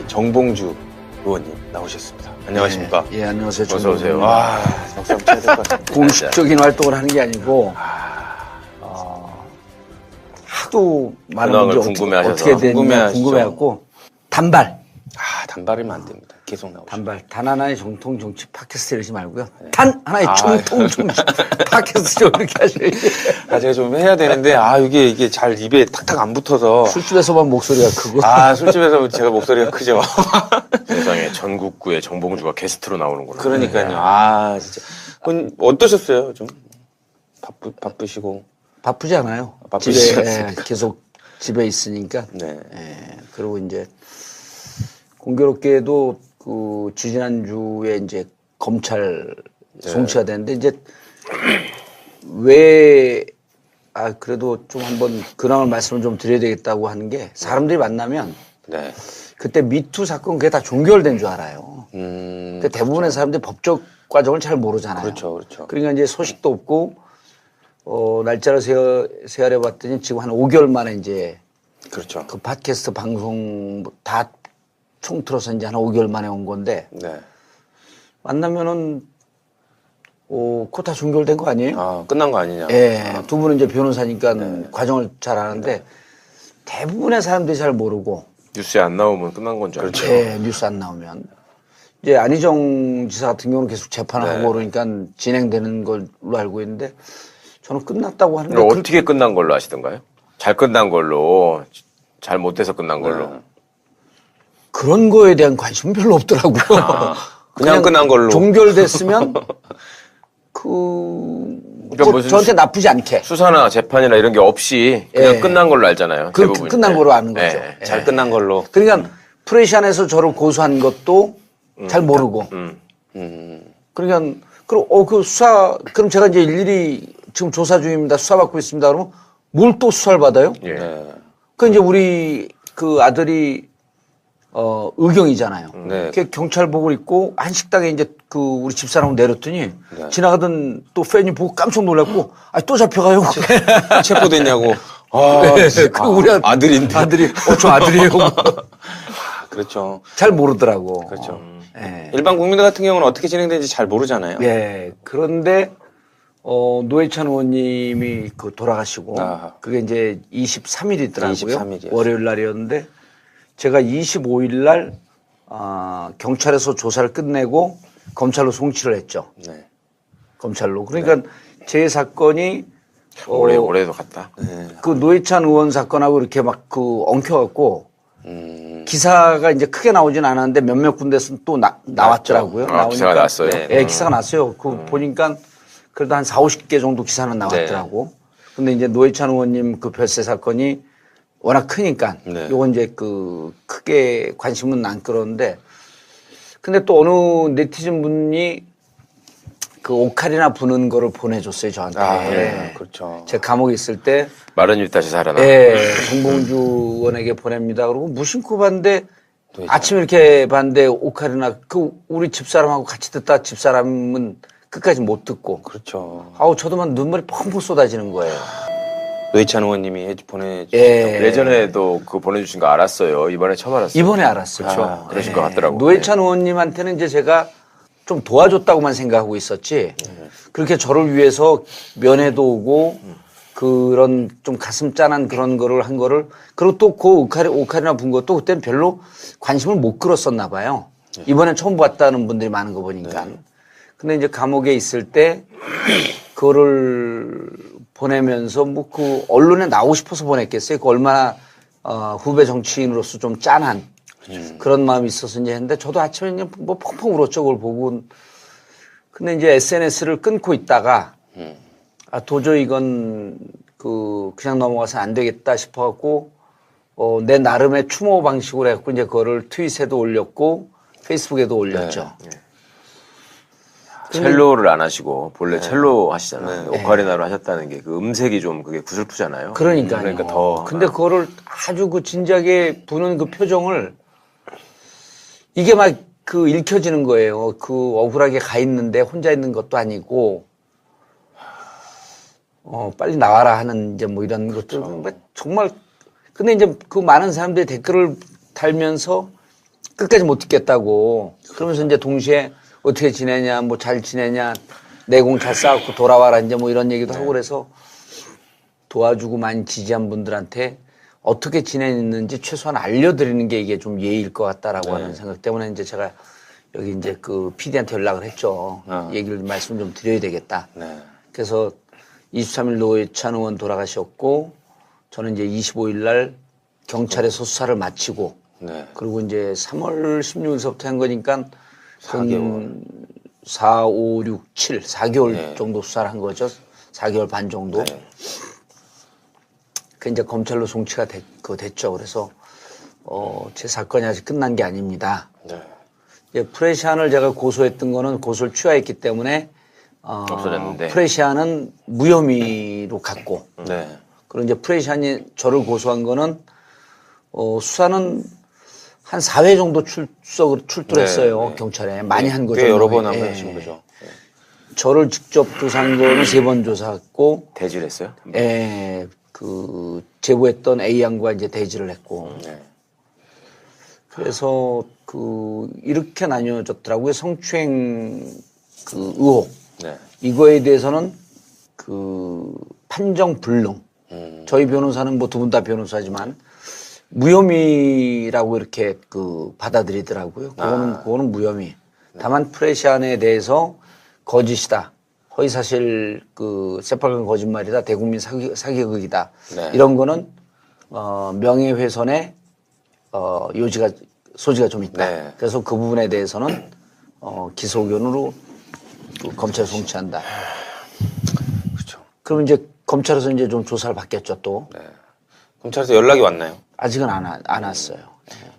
정봉주 의원님 나오셨습니다. 안녕하십니까? 예, 안녕하세요. 어서 오세요. 와, 박수 한번 쳐야 될 것 같습니다. 공식적인 활동을 하는 게 아니고 하도 많은 분들이 어떻게 됐냐 궁금해갖고 단발. 단발이면 안 됩니다. 계속 나오시죠. 단발. 단 하나의 정통 정치 팟캐스트 이러지 말고요. 단 하나의 정통 정치 팟캐스트 좀 이렇게 하셔야지. 제가 좀 해야 되는데 이게 잘 입에 탁탁 안 붙어서. 술집에서만 목소리가 크고. 술집에서 제가 목소리가 크죠. 세상에 전국구에 정봉주가 게스트로 나오는구나. 그러니까요. 진짜. 그럼 어떠셨어요? 좀 바쁘시고. 바쁘지 않아요. 집에 계속 집에 있으니까. 네. 그리고 이제 공교롭게도 그 지지난주에 이제 검찰 송치가 됐는데 이제 왜 그래도 좀 한번 근황을 말씀을 좀 드려야 되겠다고 하는 게 사람들이 만나면 그때 미투 사건 그게 다 종결된 줄 알아요. 근데 대부분의 사람들이 법적 과정을 잘 모르잖아요. 그렇죠. 그러니까 이제 소식도 없고 날짜를 세어려 봤더니 지금 한 5개월 만에 이제 그렇죠. 그 팟캐스트 방송 다 총틀어서 이제 한 5개월 만에 온 건데 만나면은 그거 다 종결된 거 아니에요? 끝난 거 아니냐? 두 분은 이제 변호사니까 과정을 잘 아는데 대부분의 사람들이 잘 모르고 뉴스에 안 나오면 끝난 건 줄 알죠. 뉴스 안 나오면 이제 안희정 지사 같은 경우는 계속 재판을 하고 그러니까 진행되는 걸로 알고 있는데 저는 끝났다고 하는데 어떻게 끝난 걸로 아시던가요? 잘 끝난 걸로, 잘 못해서 끝난 걸로. 그런 거에 대한 관심은 별로 없더라고요. 그냥 끝난 걸로. 종결됐으면 저한테 나쁘지 않게. 수사나 재판이나 이런 게 없이 그냥 끝난 걸로 알잖아요. 대부분. 끝난 걸로 아는 거죠. 잘 끝난 걸로. 그러니까 프레시 안에서 저를 고소한 것도 잘 모르고. 그러니까 그 수사 그럼 제가 이제 일일이 지금 조사 중입니다. 수사받고 있습니다. 그러면 뭘 또 수사를 받아요? 그 이제 우리 그 아들이 의경이잖아요. 경찰복을 입고 한 식당에 이제 그 우리 집사람을 내렸더니 지나가던 또 팬이 보고 깜짝 놀랐고 또 잡혀가요. 체포됐냐고. 우리 아들인데. 아들이 저 아들이에요. 그렇죠. 잘 모르더라고. 그렇죠. 일반 국민들 같은 경우는 어떻게 진행되는지 잘 모르잖아요. 그런데 노회찬 의원님이 돌아가시고 그게 이제 23일이더라고요. 23일이었어요. 월요일 날이었는데 제가 25일 날 경찰에서 조사를 끝내고 검찰로 송치를 했죠. 검찰로. 그러니까 제 사건이 올해도 갔다. 그 노회찬 의원 사건하고 이렇게 막 엉켜갖고 기사가 이제 크게 나오진 않았는데 몇몇 군데서 또 나왔더라고요. 기사가 났어요. 기사가 났어요. 보니까 그래도 한 40-50개 정도 기사는 나왔더라고. 근데 이제 노회찬 의원님 그 별세 사건이 워낙 크니까 요건 이제 크게 관심은 안 끌었는데 근데 또 어느 네티즌 분이 그 오카리나 부는 거를 보내줬어요, 저한테. 그렇죠. 제가 감옥에 있을 때. 마른 입 다시 살아나. 정봉주 의원에게 보냅니다. 그러고 무심코 봤는데 아침에 이렇게 봤는데 오카리나 우리 집사람하고 같이 듣다 집사람은 끝까지 못 듣고. 그렇죠. 저도 막 눈물이 펑펑 쏟아지는 거예요. 노회찬 의원님이 보내주셨죠. 예전에도 그거 보내주신 거 알았어요. 이번에 처음 알았어요. 이번에 알았어요. 그러신 것 같더라고요. 노회찬 의원님한테는 이제 제가 좀 도와줬다고만 생각하고 있었지. 그렇게 저를 위해서 면회도 오고 그런 좀 가슴 짠한 그런 거를 한 거를 그리고 또 그 오카리나 분 것도 그때는 별로 관심을 못 끌었었나 봐요. 이번엔 처음 봤다는 분들이 많은 거 보니까. 근데 이제 감옥에 있을 때 그거를 보내면서 그 언론에 나오고 싶어서 보냈겠어요. 그 얼마나 후배 정치인으로서 좀 짠한 그런 마음이 있어서 이제 했는데 저도 아침에 그냥 펑펑 울었죠. 그걸 보고. 근데 이제 SNS를 끊고 있다가 도저히 이건 그냥 넘어가서 안 되겠다 싶어갖고 내 나름의 추모 방식으로 해갖고 이제 그거를 트윗에도 올렸고 페이스북에도 올렸죠. 첼로를 안 하시고 본래 첼로 하시잖아요. 오카리나로 하셨다는 게 그 음색이 좀 그게 구슬프잖아요. 그러니까 더. 근데 그거를 아주 진지하게 부는 그 표정을 이게 막 읽혀지는 거예요. 억울하게 가 있는데 혼자 있는 것도 아니고 빨리 나와라 하는 이제 이런 것들 정말 근데 이제 그 많은 사람들이 댓글을 달면서 끝까지 못 듣겠다고. 그러면서 이제 동시에 어떻게 지내냐, 뭐 잘 지내냐, 내공 잘 쌓았고 돌아와라 이제 뭐 이런 얘기도 하고 그래서 도와주고 많이 지지한 분들한테 어떻게 지내는지 최소한 알려드리는 게 이게 좀 예의일 것 같다라고 하는 생각 때문에 이제 제가 여기 이제 그 PD한테 연락을 했죠. 얘기를 말씀 좀 드려야 되겠다. 네. 그래서 23일 노회찬 의원 돌아가셨고 저는 이제 25일 날 경찰에서 수사를 마치고 네. 그리고 이제 3월 16일서부터 한 거니까 4개월. 4, 5, 6, 7, 4개월 네. 정도 수사를 한 거죠. 4개월 반 정도. 네. 그 이제 검찰로 송치가 됐죠. 그래서 제 사건이 아직 끝난 게 아닙니다. 네. 이제 프레시안을 제가 고소했던 거는 고소를 취하했기 때문에 없어졌는데. 프레시안은 무혐의로 갔고 네. 그리고 이제 프레시안이 저를 고소한 거는 수사는 한 4회 정도 출두를 했어요. 네, 네. 경찰에. 많이 한 거죠. 꽤 여러 번 예. 한번 하신 거죠. 저를 직접 조사한 거는 3번 조사했고, 대질했어요? 예, 그, 제보했던 A양과 이제 대지를 했고. 네. 그래서 이렇게 나뉘어졌더라고요. 성추행 의혹. 네. 이거에 대해서는 판정 불능. 저희 변호사는 뭐 두 분 다 변호사지만 무혐의라고 이렇게 받아들이더라고요. 그거는 무혐의. 다만 프레시안에 대해서 거짓이다. 허위사실 새빨간 거짓말이다. 대국민 사기극이다. 네. 이런 거는 명예훼손의 소지가 좀 있다. 네. 그래서 그 부분에 대해서는 기소 의견으로 검찰에 송치한다. 그렇죠. 그럼 이제 검찰에서 이제 좀 조사를 받겠죠 또. 네. 검찰에서 연락이 왔나요? 아직은 안 왔어요.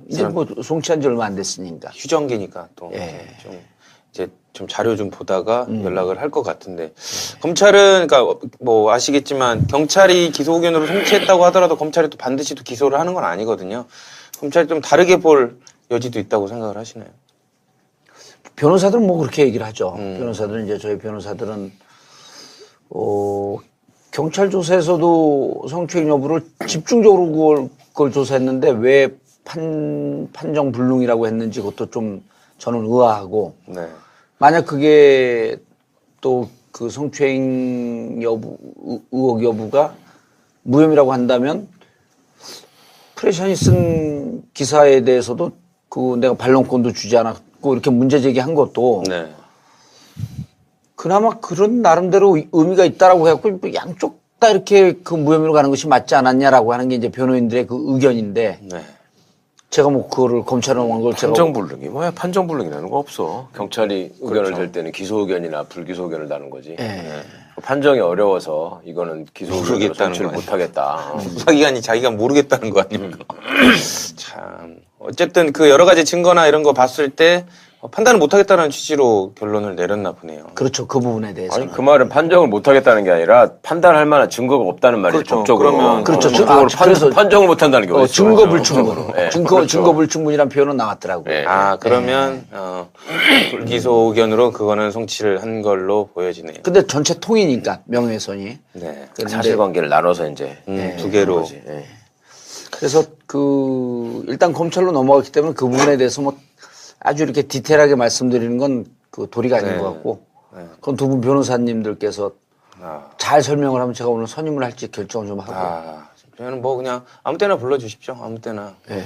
이제 뭐 송치한 지 얼마 안 됐으니까. 휴정기니까 또 예. 좀 자료 좀 보다가 연락을 할 것 같은데 검찰은 그러니까 뭐 아시겠지만 경찰이 기소 의견으로 송치했다고 하더라도 검찰이 또 반드시 또 기소를 하는 건 아니거든요. 검찰이 좀 다르게 볼 여지도 있다고 생각을 하시나요? 변호사들은 뭐 그렇게 얘기를 하죠. 변호사들은 이제 저희 변호사들은 경찰 조사에서도 성추행 여부를 집중적으로 그걸 조사했는데 왜 판정 불능이라고 했는지 그것도 좀 저는 의아하고 네. 만약 그게 또 그 성추행 의혹 여부가 무혐의라고 한다면 프레시안이 쓴 기사에 대해서도 내가 반론권도 주지 않았고 이렇게 문제 제기한 것도 네. 그나마 그런 나름대로 의미가 있다라고 해갖고 양쪽 다 이렇게 무혐의로 가는 것이 맞지 않았냐라고 하는 게 이제 변호인들의 의견인데 네. 제가 뭐 그거를 검찰에 온 걸 제가 판정불능이 뭐야? 판정불능이라는 거 없어. 경찰이 의견을 그렇죠. 댈 때는 기소 의견이나 불기소 의견을 다는 거지. 예. 판정이 어려워서 이거는 기소 의견으로 모르겠다는 송치를 거 못하겠다. 수사기관이 자기가 모르겠다는 거 아닙니까? 참 어쨌든 여러 가지 증거나 이런 거 봤을 때 판단을 못하겠다는 취지로 결론을 내렸나 보네요. 그렇죠. 그 부분에 대해서. 아니 그 말은 판정을 못하겠다는 게 아니라 판단할 만한 증거가 없다는 말이죠. 그렇죠. 법적으로. 그러면 그렇죠. 법적으로 판정을 못한다는 게 어디 있어? 증거 불충분. 네. 증거 불충분이란 표현은 나왔더라고요. 네. 그러면 불기소 의견으로 그거는 송치를 한 걸로 보여지네요. 근데 전체 통이니까 명예훼손이. 네. 그런데 사실관계를 나눠서 이제 두 개로. 거지. 예. 그래서 일단 검찰로 넘어갔기 때문에 그 부분에 대해서 뭐 아주 이렇게 디테일하게 말씀드리는 건 도리가 아닌 네. 것 같고 네. 그건 두 분 변호사님들께서 잘 설명을 하면 제가 오늘 선임을 할지 결정을 좀 하고. 저는 뭐 그냥 아무 때나 불러주십시오. 아무 때나. 네.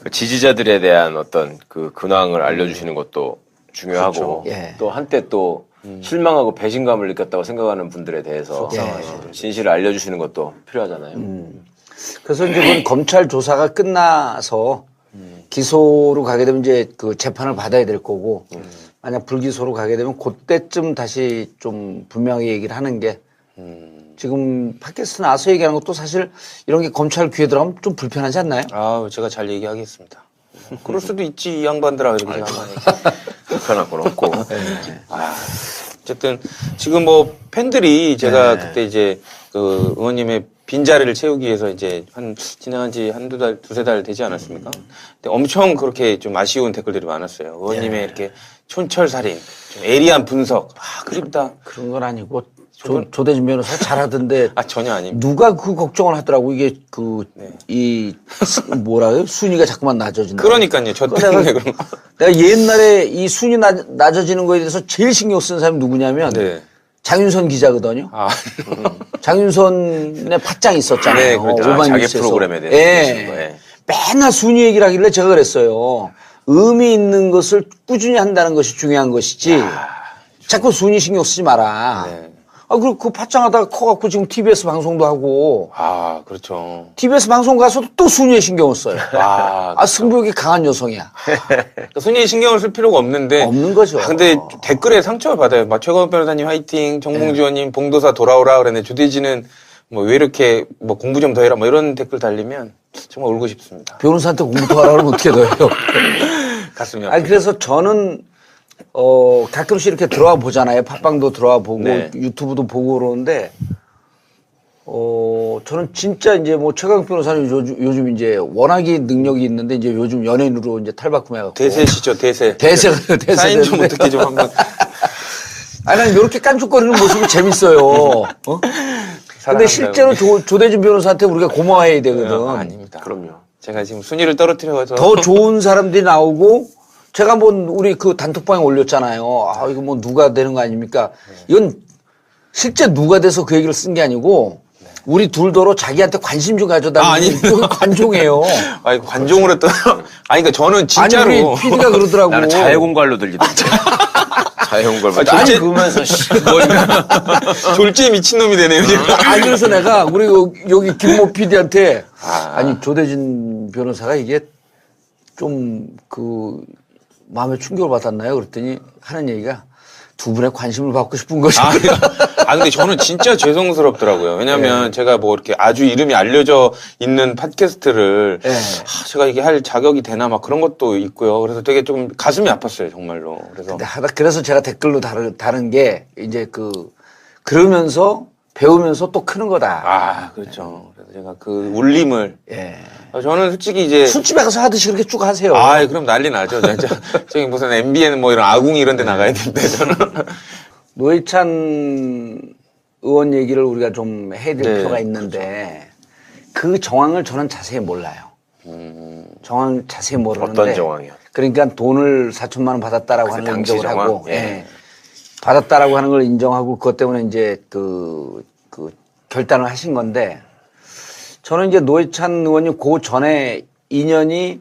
그 지지자들에 대한 어떤 그 근황을 알려주시는 것도 중요하고 그렇죠. 예. 또 한때 또 실망하고 배신감을 느꼈다고 생각하는 분들에 대해서 진실을 알려주시는 것도 필요하잖아요. 그래서 이제 그건 검찰 조사가 끝나서 기소로 가게 되면 이제 재판을 받아야 될 거고 만약 불기소로 가게 되면 그때쯤 다시 좀 분명히 얘기를 하는 게 지금 팟캐스트 나와서 얘기하는 것도 사실 이런 게 검찰 귀에 들어가면 좀 불편하지 않나요? 제가 잘 얘기하겠습니다. 그럴 수도 있지 이 양반들아 이렇게 생각하면. 불편할 건 없고. 어쨌든 지금 뭐 팬들이 제가 네. 그때 이제 의원님의 빈자리를 채우기 위해서 이제 진행한 지 한두 달, 두세 달 되지 않았습니까? 근데 엄청 그렇게 좀 아쉬운 댓글들이 많았어요. 의원님의 이렇게 촌철살인, 좀 예리한 분석, 그립다. 그런 건 아니고 조대진 변호사 잘하던데. 아, 전혀 아닙니다. 누가 그 걱정을 하더라고. 이게 뭐라고요? 순위가 자꾸만 낮아진다. 그러니까요. 저 때문에 그런 거. 내가 옛날에 이 순위 낮아지는 거에 대해서 제일 신경 쓰는 사람이 누구냐면 네. 장윤선 기자거든요. 아. 장윤선의 팟짱이 있었잖아요. 네, 그렇죠. 오만 자기 뉴스에서. 프로그램에 대해서 예. 그러시는 거예요. 맨날 순위 얘기를 하길래 제가 그랬어요. 의미 있는 것을 꾸준히 한다는 것이 중요한 것이지. 자꾸 순위 신경 쓰지 마라. 네. 아, 그리고 그 팟짱하다가 커갖고 지금 TBS 방송도 하고. 아, 그렇죠. TBS 방송 가서도 또 순위에 신경을 써요. 아, 승부욕이 강한 여성이야. 그러니까 순위에 신경을 쓸 필요가 없는데. 없는 거죠. 근데 댓글에 상처를 받아요. 막 최강욱 변호사님 화이팅, 정봉주 의원님 봉도사 돌아오라 그랬는데 조대진은 뭐 왜 이렇게 뭐 공부 좀 더 해라 뭐 이런 댓글 달리면 정말 울고 싶습니다. 변호사한테 공부 더 하라 그러면 어떻게 더 해요? 가슴이 아니, 아프죠. 그래서 저는, 가끔씩 이렇게 들어와 보잖아요. 팟빵도 들어와 보고, 네. 유튜브도 보고 그러는데, 저는 진짜 이제 뭐 최강 변호사님 요즘 이제 워낙에 능력이 있는데 이제 요즘 연예인으로 이제 탈바꿈해갖고. 대세시죠, 대세. 대세가 대세. 사인 좀 되는데. 어떻게 좀 한번. 아니, 난 이렇게 깐죽거리는 모습이 재밌어요. 근데 실제로 조대진 변호사한테 우리가 고마워해야 되거든. 아닙니다. 그럼요. 제가 지금 순위를 떨어뜨려서. 더 좋은 사람들이 나오고, 제가 뭐 우리 그 단톡방에 올렸잖아요. 아, 이거 뭐 누가 되는 거 아닙니까? 이건 실제 누가 돼서 그 얘기를 쓴 게 아니고, 우리 둘더러 자기한테 관심 좀 가져달라는 아닙니다. 관종이에요. 아니, 관종으로 또. 아니, 그러니까 저는 진짜로. 아니, 우리 PD가 그러더라고. 나는 자해공갈로 들리던데. 자해공갈. 아니, 그러면서 졸지에 미친놈이 되네요, 지금. 아니, 그래서 내가 우리 여기 김모 PD한테 아니, 조대진 변호사가 이게 좀 마음에 충격을 받았나요? 그랬더니 하는 얘기가 두 분의 관심을 받고 싶은 것이. 근데 저는 진짜 죄송스럽더라고요. 왜냐면 제가 뭐 이렇게 아주 이름이 알려져 있는 팟캐스트를 제가 이게 할 자격이 되나 막 그런 것도 있고요. 그래서 되게 좀 가슴이 아팠어요, 정말로. 그래서 제가 댓글로 다른 게 이제 그러면서 배우면서 또 크는 거다. 아, 그렇죠. 그래서 제가 그 울림을. 예. 저는 솔직히 이제. 술집에 가서 하듯이 그렇게 쭉 하세요. 아, 그럼 난리 나죠. 진짜. 저기 무슨 MBN 뭐 이런 아궁이 이런 데 나가야 되는데, 저는. 노회찬 의원 얘기를 우리가 좀 해야 될 필요가 있는데, 그 정황을 저는 자세히 몰라요. 정황 자세히 모르는데. 어떤 정황이요? 그러니까 돈을 4천만 원 받았다라고 하는 걸 당시 인정을 정황? 하고, 받았다라고 하는 걸 인정하고, 그것 때문에 이제 결단을 하신 건데, 저는 이제 노회찬 의원님 그 전에 2년이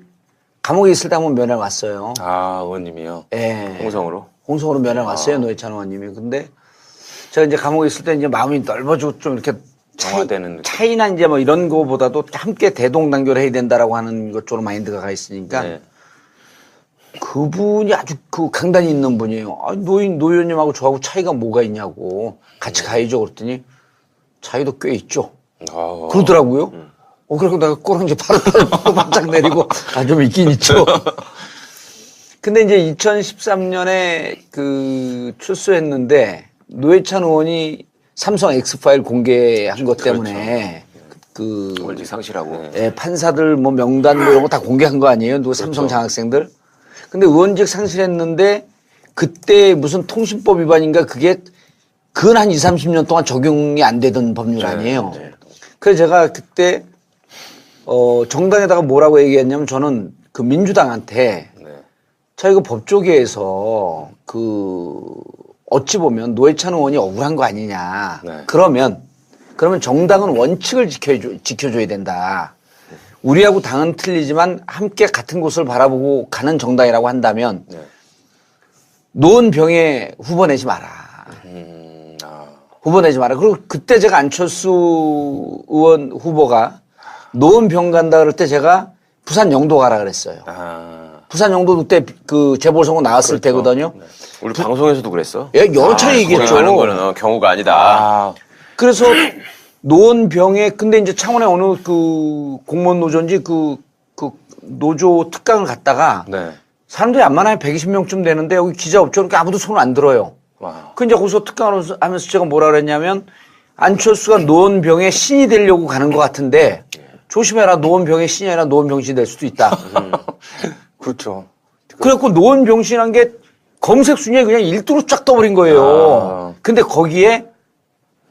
감옥에 있을 때 한번 면회 왔어요. 아, 의원님이요? 예. 홍성으로? 홍성으로 면회 왔어요, 노회찬 의원님이. 근데 제가 이제 감옥에 있을 때 이제 마음이 넓어지고 좀 이렇게 차이나 이제 뭐 이런 거보다도 함께 대동단결을 해야 된다라고 하는 것 쪽으로 마인드가 가 있으니까 네. 그분이 아주 강단이 있는 분이에요. 아, 노 의원님하고 저하고 차이가 뭐가 있냐고. 같이 가야죠. 그랬더니 차이도 꽤 있죠. 그러더라고요. 그래서 내가 꼬랑지 바로 바짝 내리고, 좀 있긴 있죠. 근데 이제 2013년에 출소했는데, 노회찬 의원이 삼성 X파일 공개한 것 때문에, 월직 상실하고. 판사들 뭐 명단 뭐 이런 거 다 공개한 거 아니에요? 삼성 장학생들? 근데 의원직 상실했는데, 그때 무슨 통신법 위반인가 그게 근 한 20, 30년 동안 적용이 안 되던 법률 아니에요. 그래서 제가 그때 정당에다가 뭐라고 얘기했냐면 저는 그 민주당한테 자 이거 법조계에서 어찌 보면 노회찬 의원이 억울한 거 아니냐. 그러면 정당은 원칙을 지켜줘야 된다. 우리하고 당은 틀리지만 함께 같은 곳을 바라보고 가는 정당이라고 한다면 노원병에 후보 내지 마라. 후보 내지 마라. 그리고 그때 제가 안철수 의원 후보가 노원병 간다 그럴 때 제가 부산 영도 가라 그랬어요. 부산 영도 그때 재보선거 나왔을 때거든요. 우리 방송에서도 그랬어. 여러 차례 얘기했죠. 하는 거는 경우가 아니다. 그래서 노원병에 근데 이제 창원에 어느 공무원 노조인지 노조 특강을 갔다가 사람들이 안 많아요. 120명쯤 되는데 여기 기자 없죠. 그러니까 아무도 손을 안 들어요. 그 이제 거기서 특강을 하면서 제가 뭐라 그랬냐면 안철수가 노원병의 신이 되려고 가는 것 같은데 조심해라. 노원병의 신이 아니라 노원병신이 될 수도 있다. 그렇죠. 그래갖고 노원병신한 게 검색 순위에 그냥 1등으로 쫙 떠버린 거예요. 근데 거기에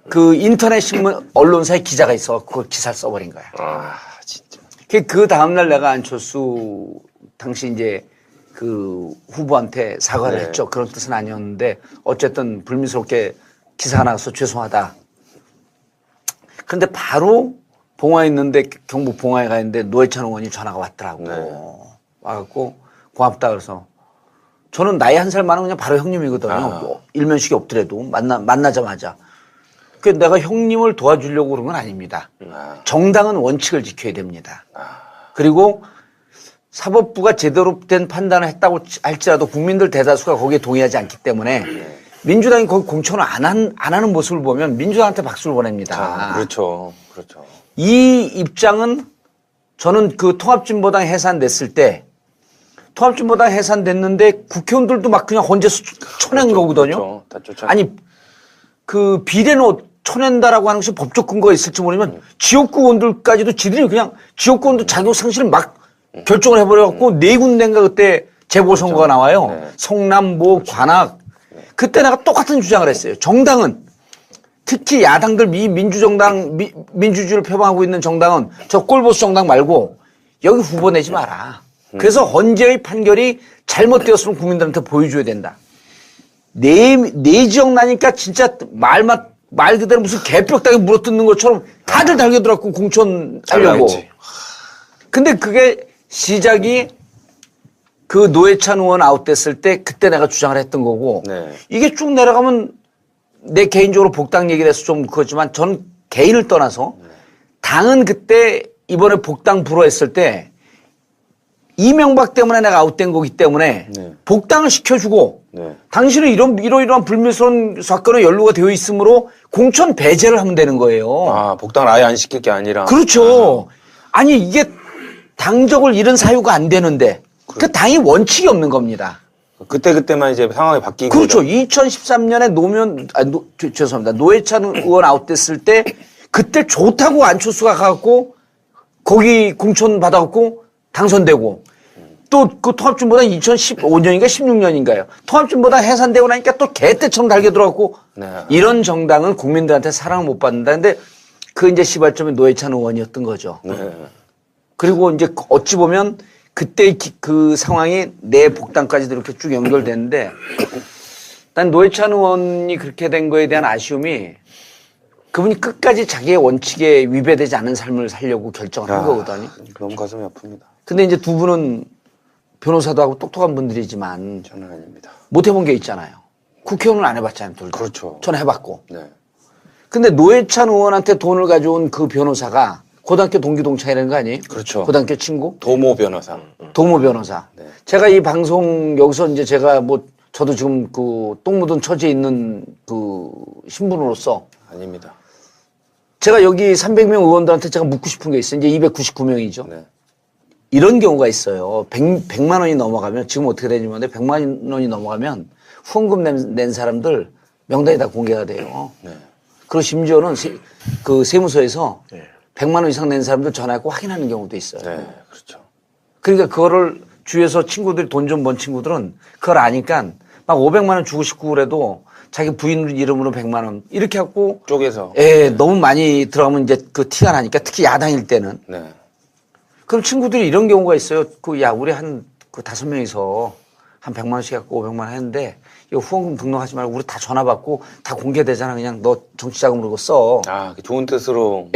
그 인터넷 신문 언론사의 기자가 있어 그 기사를 써버린 거야. 아, 진짜. 그 다음날 내가 안철수 당시 이제 그 후보한테 사과를 네. 했죠. 그런 뜻은 아니었는데 어쨌든 불미스럽게 기사가 나와서 죄송하다. 그런데 바로 봉화에 있는데 경북 봉화에 가 있는데 노회찬 의원이 전화가 왔더라고. 네. 와갖고 고맙다 그래서 저는 나이 한 살 많은 그냥 바로 형님이거든요. 뭐 일면식이 없더라도 만나자마자. 그 내가 형님을 도와주려고 그런 건 아닙니다. 정당은 원칙을 지켜야 됩니다. 그리고 사법부가 제대로 된 판단을 했다고 할지라도 국민들 대다수가 거기에 동의하지 않기 때문에 민주당이 거기 공천을 안 하는 모습을 보면 민주당한테 박수를 보냅니다. 아, 그렇죠. 그렇죠. 이 입장은 저는 그 통합진보당 해산됐을 때 통합진보당 해산됐는데 국회의원들도 막 그냥 헌재에서 쳐낸 거거든요. 그렇죠. 다 쫓아. 아니 그 비례는 쳐낸다라고 하는 것이 법적 근거가 있을지 모르지만 지역구 의원들까지도 지들이 그냥 지역구 의원들 자격 상실을 막 결정을 해버려갖고 네 군데인가 그때 재보선거가 나와요. 네. 성남, 뭐 관악. 그때 내가 똑같은 주장을 했어요. 정당은 특히 야당들 민주정당 민주주의를 표방하고 있는 정당은 저 꼴보수 정당 말고 여기 후보 내지 마라. 그래서 헌재의 판결이 잘못되었으면 국민들한테 보여줘야 된다. 네 지역 나니까 진짜 말 그대로 무슨 개벽다귀 물어뜯는 것처럼 다들 달겨들었고 공천하려고. 근데 그게 시작이 그 노회찬 의원 아웃됐을 때 그때 내가 주장을 했던 거고 네. 이게 쭉 내려가면 내 개인적으로 복당 얘기를 해서 좀 그렇지만 전 개인을 떠나서 당은 그때 이번에 복당 불허했을 때 이명박 때문에 내가 아웃된 거기 때문에 네. 복당을 시켜주고 네. 당신은 이러이러한 불미스러운 사건에 연루가 되어 있으므로 공천 배제를 하면 되는 거예요. 아, 복당을 아예 안 시킬 게 아니라. 그렇죠. 아니 이게 당적을 잃은 사유가 안 되는데 그 당이 원칙이 없는 겁니다. 그때만 이제 상황이 바뀌고. 그렇죠. 2013년에 죄송합니다. 노회찬 의원 아웃됐을 때 그때 좋다고 안철수가 가갖고 거기 공천 받아갖고 당선되고 또 그 통합진보당 2015년인가 16년인가요. 통합진보당 해산되고 나니까 또 개떼처럼 달게 들어갔고 네. 이런 정당은 국민들한테 사랑을 못 받는다. 근데 그 이제 시발점이 노회찬 의원이었던 거죠. 네. 그리고 이제 어찌 보면 그때 그 상황이 내 복당까지도 이렇게 쭉 연결되는데 난 노회찬 의원이 그렇게 된 거에 대한 아쉬움이 그분이 끝까지 자기의 원칙에 위배되지 않은 삶을 살려고 결정을 한 거거든요. 너무 가슴이 아픕니다. 근데 이제 두 분은 변호사도 하고 똑똑한 분들이지만 저는 아닙니다. 못 해본 게 있잖아요. 국회의원은 안 해봤잖아요, 둘 다. 그렇죠. 저는 해봤고. 네. 근데 노회찬 의원한테 돈을 가져온 그 변호사가 고등학교 동기 동창이라는 거 아니에요? 그렇죠. 고등학교 친구? 도모 변호사. 도모 변호사. 네. 제가 이 방송 여기서 이제 제가 뭐 저도 지금 그 똥 묻은 처지에 있는 그 신분으로서 아닙니다. 제가 여기 300명 의원들한테 제가 묻고 싶은 게 있어요. 이제 299명이죠. 네. 이런 경우가 있어요. 100만 원이 넘어가면 지금 어떻게 되는지 모르는데 100만 원이 넘어가면 후원금 낸 사람들 명단이 다 공개가 돼요. 네. 그리고 심지어는 그 세무서에서 100만 원 이상 낸 사람들 전화하고 확인하는 경우도 있어요. 네. 그렇죠. 그러니까 그거를 주위에서 친구들이 돈 좀 번 친구들은 그걸 아니까 막 500만 원 주고 싶고 그래도 자기 부인 이름으로 100만 원 이렇게 하고 쪼개서. 너무 많이 들어가면 이제 그 티가 나니까 특히 야당일 때는 네. 그럼 친구들이 이런 경우가 있어요. 우리 한 그 5명이서 한 100만 원씩 갖고 500만 원 했는데 이거 후원금 등록하지 말고 우리 다 전화 받고 다 공개되잖아. 그냥 너 정치자금으로 써. 아, 좋은 뜻으로.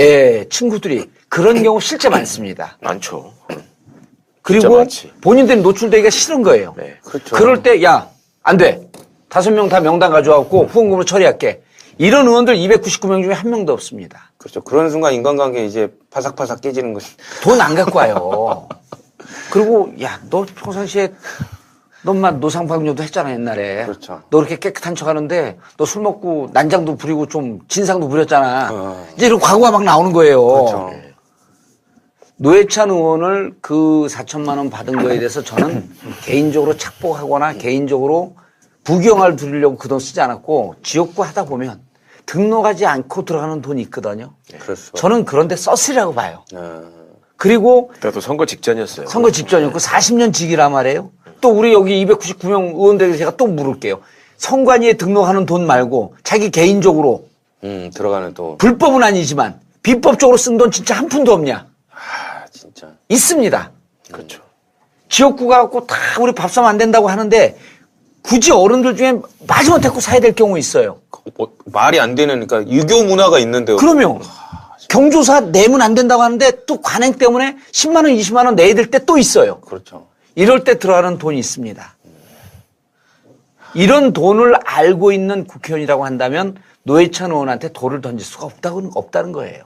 친구들이 그런 경우 실제 많습니다. 많죠. 그리고 많지. 본인들이 노출되기가 싫은 거예요. 네. 그렇죠. 그럴 때 야, 안 돼. 5명 다 명단 가져와갖고 후원금으로 처리할게. 이런 의원들 299명 중에 한 명도 없습니다. 그렇죠. 그런 순간 인간관계 이제 파삭파삭 깨지는 것이. 돈 안 갖고 와요. 그리고 야, 너 평상시에 너만 노상방뇨도 했잖아 옛날에. 그렇죠. 너 그렇게 깨끗한 척하는데 너 술 먹고 난장도 부리고 좀 진상도 부렸잖아. 어. 이제 이런 과거가 막 나오는 거예요. 그렇죠. 노회찬 의원을 그 4천만 원 받은 거에 대해서 저는 개인적으로 착복하거나 개인적으로 부경을 부리려고 그 돈 쓰지 않았고 지역구 하다 보면 등록하지 않고 들어가는 돈이 있거든요. 그렇죠. 저는 그런데 썼으리라고 봐요. 아, 그리고 그때도 선거 직전이었어요. 선거 직전이었고 40년 직이라 말이에요. 또 우리 여기 299명 의원들에게 제가 또 물을게요. 선관위에 등록하는 돈 말고 자기 개인적으로 들어가는 또. 불법은 아니지만 비법적으로 쓴 돈 진짜 한 푼도 없냐? 아, 진짜. 있습니다. 그렇죠. 지역구 가갖고 다 우리 밥 사면 안 된다고 하는데 굳이 어른들 중에 마지막 데리고 사야 될 경우 있어요. 말이 안 되는, 그러니까 유교 문화가 있는데요. 그러면 경조사 내면 안 된다고 하는데 또 관행 때문에 10만 원, 20만 원 내야 될 때 또 있어요. 그렇죠. 이럴 때 들어가는 돈이 있습니다. 이런 돈을 알고 있는 국회의원이라고 한다면 노회찬 의원한테 돌을 던질 수가 없다는 거예요.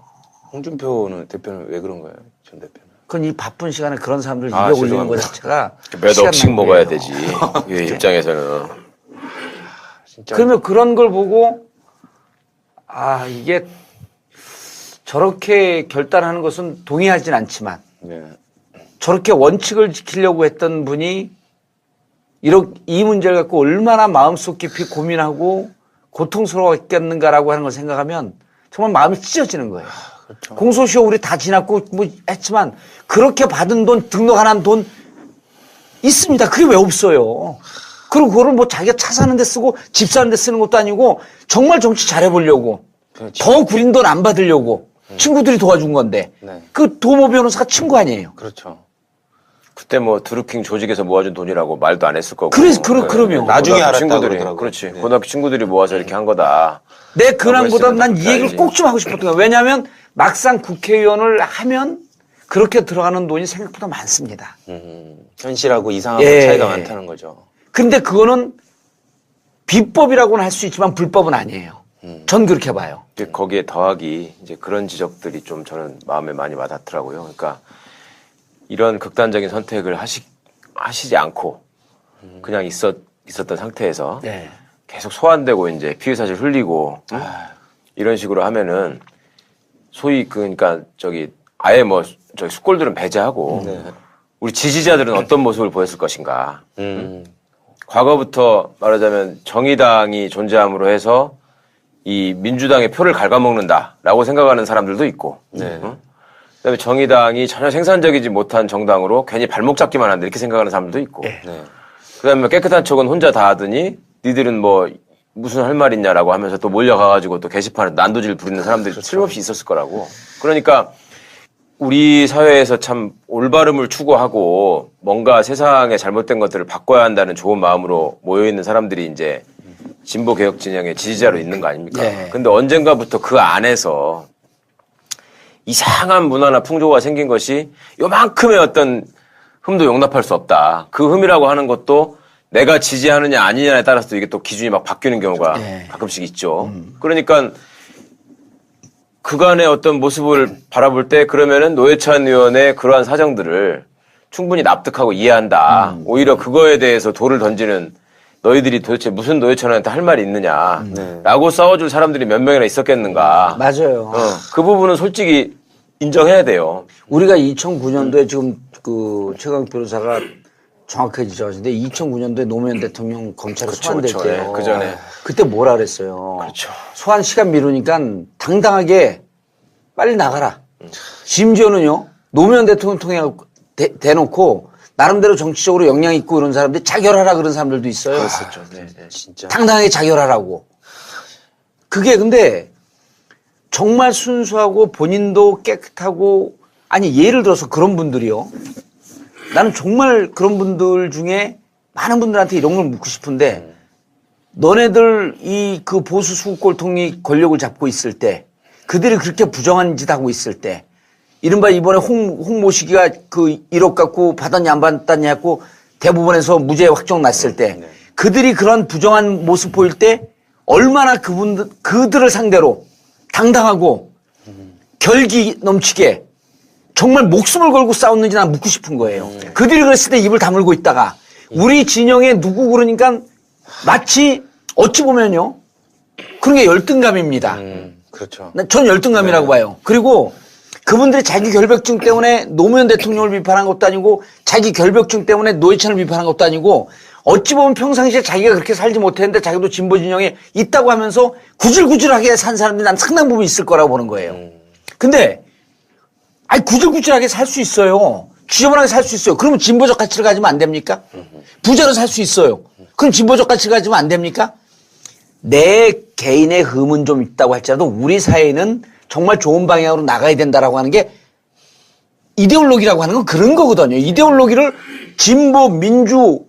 홍준표 대표는 왜 그런 거예요? 전 대표는. 그건 이 바쁜 시간에 그런 사람들 입에 아, 올리는 죄송합니다. 것 자체가 몇 시간 억씩 낭비예요. 먹어야 되지. 이 입장에서는. 진짜. 그러면 그런 걸 보고 아 이게 저렇게 결단하는 것은 동의하진 않지만 네. 저렇게 원칙을 지키려고 했던 분이 이 문제를 갖고 얼마나 마음속 깊이 고민하고 고통스러웠겠는가라고 하는 걸 생각하면 정말 마음이 찢어지는 거예요. 그렇죠. 공소시효 우리 다 지났고 뭐 했지만 그렇게 받은 돈 등록 안 한 돈 있습니다. 그게 왜 없어요? 그리고 그거를 뭐 자기가 차 사는 데 쓰고 집 사는 데 쓰는 것도 아니고 정말 정치 잘해보려고 더 구린 돈 안 받으려고 친구들이 도와준 건데 네. 그 도모 변호사가 친구 아니에요. 그렇죠. 그때 뭐 드루킹 조직에서 모아준 돈이라고 말도 안 했을 거고. 그러면 나중에 고등학교 알았다고 친구들이 그러더라고요. 그렇지. 네. 고등학교 친구들이 모아서 이렇게 한 거다. 내 근황보다 난 이 했으면 얘기를 꼭 좀 하고 싶었던 거예요. 왜냐하면 막상 국회의원을 하면 그렇게 들어가는 돈이 생각보다 많습니다. 현실하고 이상하고 예. 차이가 많다는 거죠. 근데 그거는 비법이라고는 할 수 있지만 불법은 아니에요. 전 그렇게 봐요. 이제 거기에 더하기 이제 그런 지적들이 좀 저는 마음에 많이 와닿더라고요. 그러니까 이런 극단적인 선택을 하시지 않고 그냥 있었던 상태에서 네. 계속 소환되고 이제 피해 사실 흘리고 이런 식으로 하면은 소위 그러니까 아예 뭐 숙골들은 배제하고 우리 지지자들은 어떤 모습을 보였을 것인가. 과거부터 말하자면 정의당이 존재함으로 해서 이 민주당의 표를 갉아먹는다라고 생각하는 사람들도 있고, 그다음에 정의당이 전혀 생산적이지 못한 정당으로 괜히 발목 잡기만 한다 이렇게 생각하는 사람들도 있고, 그다음에 깨끗한 척은 혼자 다 하더니 니들은 뭐 무슨 할 말 있냐라고 하면서 또 몰려가가지고 또 게시판에 난도질 부리는 사람들이 틀림없이 있었을 거라고. 그러니까 우리 사회에서 참 올바름을 추구하고 뭔가 세상의 잘못된 것들을 바꿔야 한다는 좋은 마음으로 모여있는 사람들이 이제 진보 개혁 진영의 지지자로 있는 거 아닙니까? 네. 근데 언젠가부터 그 안에서 이상한 문화나 풍조가 생긴 것이 요만큼의 어떤 흠도 용납할 수 없다. 그 흠이라고 하는 것도 내가 지지하느냐 아니냐에 따라서 이게 또 기준이 막 바뀌는 경우가 네. 가끔씩 있죠. 그러니까 그간의 어떤 모습을 바라볼 때 그러면은 노회찬 의원의 그러한 사정들을 충분히 납득하고 이해한다. 오히려 그거에 대해서 돌을 던지는 너희들이 도대체 무슨 노회찬한테 할 말이 있느냐라고 싸워줄 사람들이 몇 명이나 있었겠는가. 맞아요. 그 부분은 솔직히 인정해야 돼요. 우리가 2009년도에 지금 그 최강욱 변호사가 정확하게 지적하신데 2009년도에 노무현 대통령 검찰에 소환될 그쵸. 때요. 네, 그 전에. 그때 뭐라 그랬어요. 그렇죠. 소환 시간 미루니까 당당하게 빨리 나가라. 심지어는요. 노무현 대통령 통해 대놓고 나름대로 정치적으로 영향 있고 이런 사람들 자결하라 그런 사람들도 있어요. 그랬었죠. 네. 진짜. 당당하게 자결하라고. 그게 근데 정말 순수하고 본인도 깨끗하고 아니 예를 들어서 그런 분들이요. 나는 정말 그런 분들 중에 많은 분들한테 이런 걸 묻고 싶은데 너네들 이 그 보수 수구꼴통이 권력을 잡고 있을 때 그들이 그렇게 부정한 짓 하고 있을 때 이른바 이번에 홍모시기가 그 1억 갖고 받았냐 안 받았냐 했고 대법원에서 무죄 확정 났을 때 그들이 그런 부정한 모습 보일 때 얼마나 그들을 상대로 당당하고 결기 넘치게 정말 목숨을 걸고 싸웠는지 난 묻고 싶은 거예요. 그들이 그랬을 때 입을 다물고 있다가 우리 진영에 누구 그러니까 마치 어찌 보면요. 그런 게 열등감입니다. 그렇죠. 전 열등감이라고 봐요. 그리고 그분들이 자기 결벽증 때문에 노무현 대통령을 비판한 것도 아니고 자기 결벽증 때문에 노회찬을 비판한 것도 아니고 어찌 보면 평상시에 자기가 그렇게 살지 못했는데 자기도 진보 진영에 있다고 하면서 구질구질하게 산 사람들이 난 상당 부분 있을 거라고 보는 거예요. 근데 아니 구질구질하게 살 수 있어요. 지저분하게 살 수 있어요. 그러면 진보적 가치를 가지면 안 됩니까? 부자로 살 수 있어요. 그럼 진보적 가치를 가지면 안 됩니까? 내 개인의 흠은 좀 있다고 할지라도 우리 사회는 정말 좋은 방향으로 나가야 된다라고 하는 게 이데올로기라고 하는 건 그런 거거든요. 이데올로기를 진보, 민주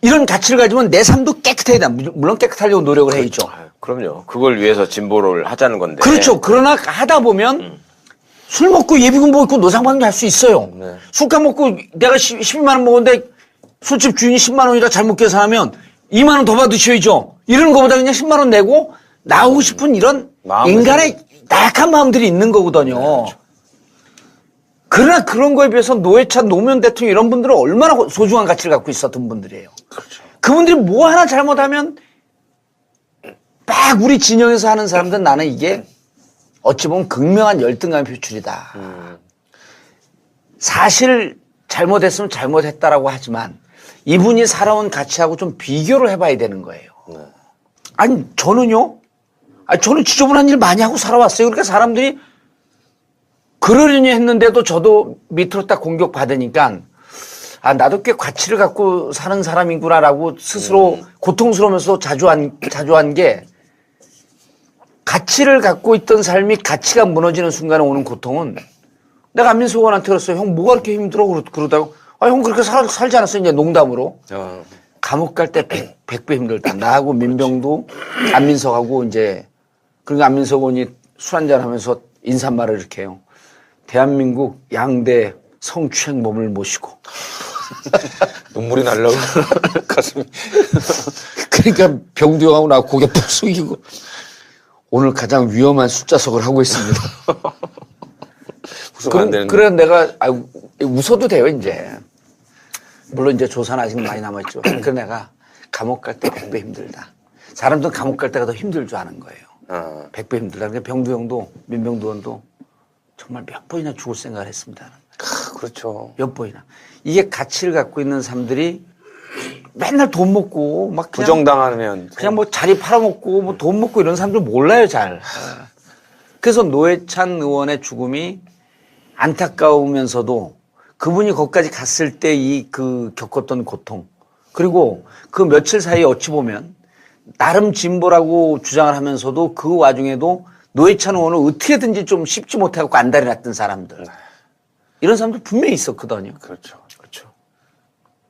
이런 가치를 가지면 내 삶도 깨끗해야 된다. 물론 깨끗하려고 노력을 해야죠. 그럼요. 그걸 위해서 진보를 하자는 건데. 그렇죠. 그러나 하다 보면 술 먹고 예비군복 입고 노상방뇨 할 수 있어요. 네. 술값 먹고 내가 12만 원 먹었는데 술집 주인이 10만 원이라 잘못 계산하면 2만 원 더 받으셔야죠. 이러는 것보다 그냥 10만 원 내고 나오고 싶은 이런 인간의 나약한 마음들이 있는 거거든요. 네, 그렇죠. 그러나 그런 거에 비해서 노회찬, 노무현 대통령 이런 분들은 얼마나 소중한 가치를 갖고 있었던 분들이에요. 그렇죠. 그분들이 뭐 하나 잘못하면 막 우리 진영에서 하는 사람들은 나는 이게 어찌 보면 극명한 열등감의 표출이다. 사실 잘못했으면 잘못했다라고 하지만 이분이 살아온 가치하고 좀 비교를 해봐야 되는 거예요. 아니 저는요. 저는 지저분한 일 많이 하고 살아왔어요. 그러니까 사람들이 그러려니 했는데도 저도 밑으로 딱 공격받으니까 나도 꽤 가치를 갖고 사는 사람이구나라고 스스로 고통스러우면서 자주 한 게 가치를 갖고 있던 삶이 가치가 무너지는 순간에 오는 고통은 내가 안민석 의원한테 그랬어요. 형 뭐가 그렇게 힘들어 그러다고 형 그렇게 살지 않았어 이제 농담으로. 감옥 갈 때 100배 힘들다. 나하고 민병도 안민석하고 이제 그러니까 안민석 의원이 술 한잔 하면서 인사말을 이렇게 해요. 대한민국 양대 성추행 몸을 모시고. 눈물이 날라고 가슴이. 그러니까 병두 형하고 나 고개 푹 숙이고 오늘 가장 위험한 숫자석을 하고 있습니다. 웃으면 안 되는데. 그래 내가 웃어도 돼요 이제. 물론 이제 조사는 아직 많이 남았죠. 그래 내가 감옥 갈 때 100배 힘들다. 사람들은 감옥 갈 때가 더 힘들 줄 아는 거예요. 100배 힘들다. 그러니까 병두 형도 민병두 의원도 정말 몇 번이나 죽을 생각을 했습니다. 그렇죠. 몇 번이나. 이게 가치를 갖고 있는 사람들이 맨날 돈 먹고 막 그냥 부정당하면 그냥 뭐 자리 팔아먹고 뭐 돈 먹고 이런 사람들 몰라요 잘. 그래서 노회찬 의원의 죽음이 안타까우면서도 그분이 거기까지 갔을 때 겪었던 고통 그리고 그 며칠 사이에 어찌 보면 나름 진보라고 주장을 하면서도 그 와중에도 노회찬 의원을 어떻게든지 좀 씹지 못하고 안달이 났던 사람들 이런 사람들 분명히 있었거든요. 그렇죠.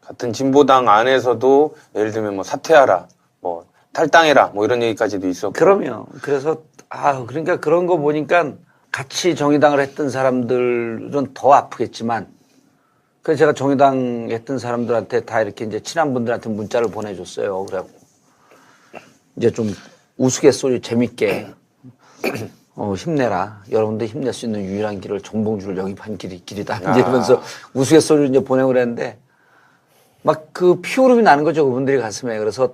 같은 진보당 안에서도 예를 들면 뭐 사퇴하라, 뭐 탈당해라, 뭐 이런 얘기까지도 있었고. 그럼요. 그래서 그러니까 그런 거 보니까 같이 정의당을 했던 사람들은 더 아프겠지만 그래서 제가 정의당 했던 사람들한테 다 이렇게 이제 친한 분들한테 문자를 보내줬어요. 그래갖고 이제 좀 우스갯소리 재밌게 힘내라. 여러분들 힘낼 수 있는 유일한 길을 정봉주를 영입한 길이다. 이제 이러면서 우스갯소리를 이제 보내고 그랬는데 막 그 피오름이 나는 거죠. 그분들이 가슴에. 그래서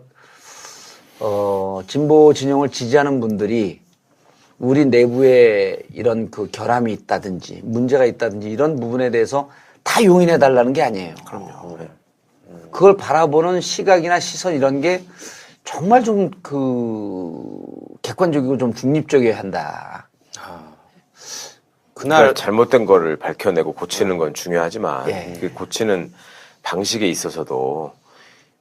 진보 진영을 지지하는 분들이 우리 내부에 이런 그 결함이 있다든지 문제가 있다든지 이런 부분에 대해서 다 용인해 달라는 게 아니에요. 그럼요. 그걸 바라보는 시각이나 시선 이런 게 정말 좀 객관적이고 좀 중립적이어야 한다. 그날 잘못된 거를 밝혀내고 고치는 건 중요하지만 그 고치는 방식에 있어서도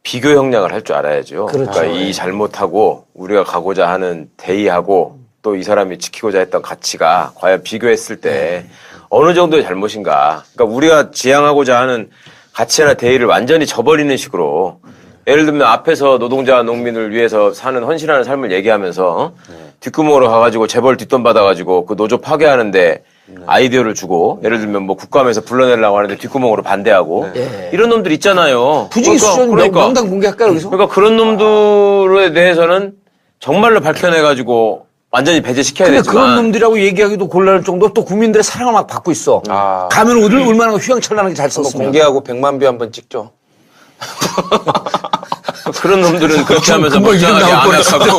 비교 형량을 할 줄 알아야죠. 그렇죠. 그러니까 이 잘못하고 우리가 가고자 하는 대의하고 또 이 사람이 지키고자 했던 가치가 과연 비교했을 때 어느 정도의 잘못인가. 그러니까 우리가 지향하고자 하는 가치나 대의를 완전히 저버리는 식으로 예를 들면 앞에서 노동자와 농민을 위해서 사는 헌신하는 삶을 얘기하면서 뒷구멍으로 가가지고 재벌 뒷돈 받아가지고 그 노조 파괴하는데 아이디어를 주고 예를 들면 뭐 국감에서 불러내려고 하는데 뒷구멍으로 반대하고 이런 놈들 있잖아요. 부지기 수준 명당 공개할까요 여기서? 그러니까 그런 놈들에 대해서는 정말로 밝혀내가지고 완전히 배제시켜야 근데 되지만 그런 놈들이라고 얘기하기도 곤란할 정도로 또 국민들의 사랑을 막 받고 있어. 가면 얼마나 휘황찬란하게 잘 한번 썼으면. 공개하고 100만 뷰 한번 찍죠. 그런 놈들은 그렇게 하면서 멀쩡하게 암약하고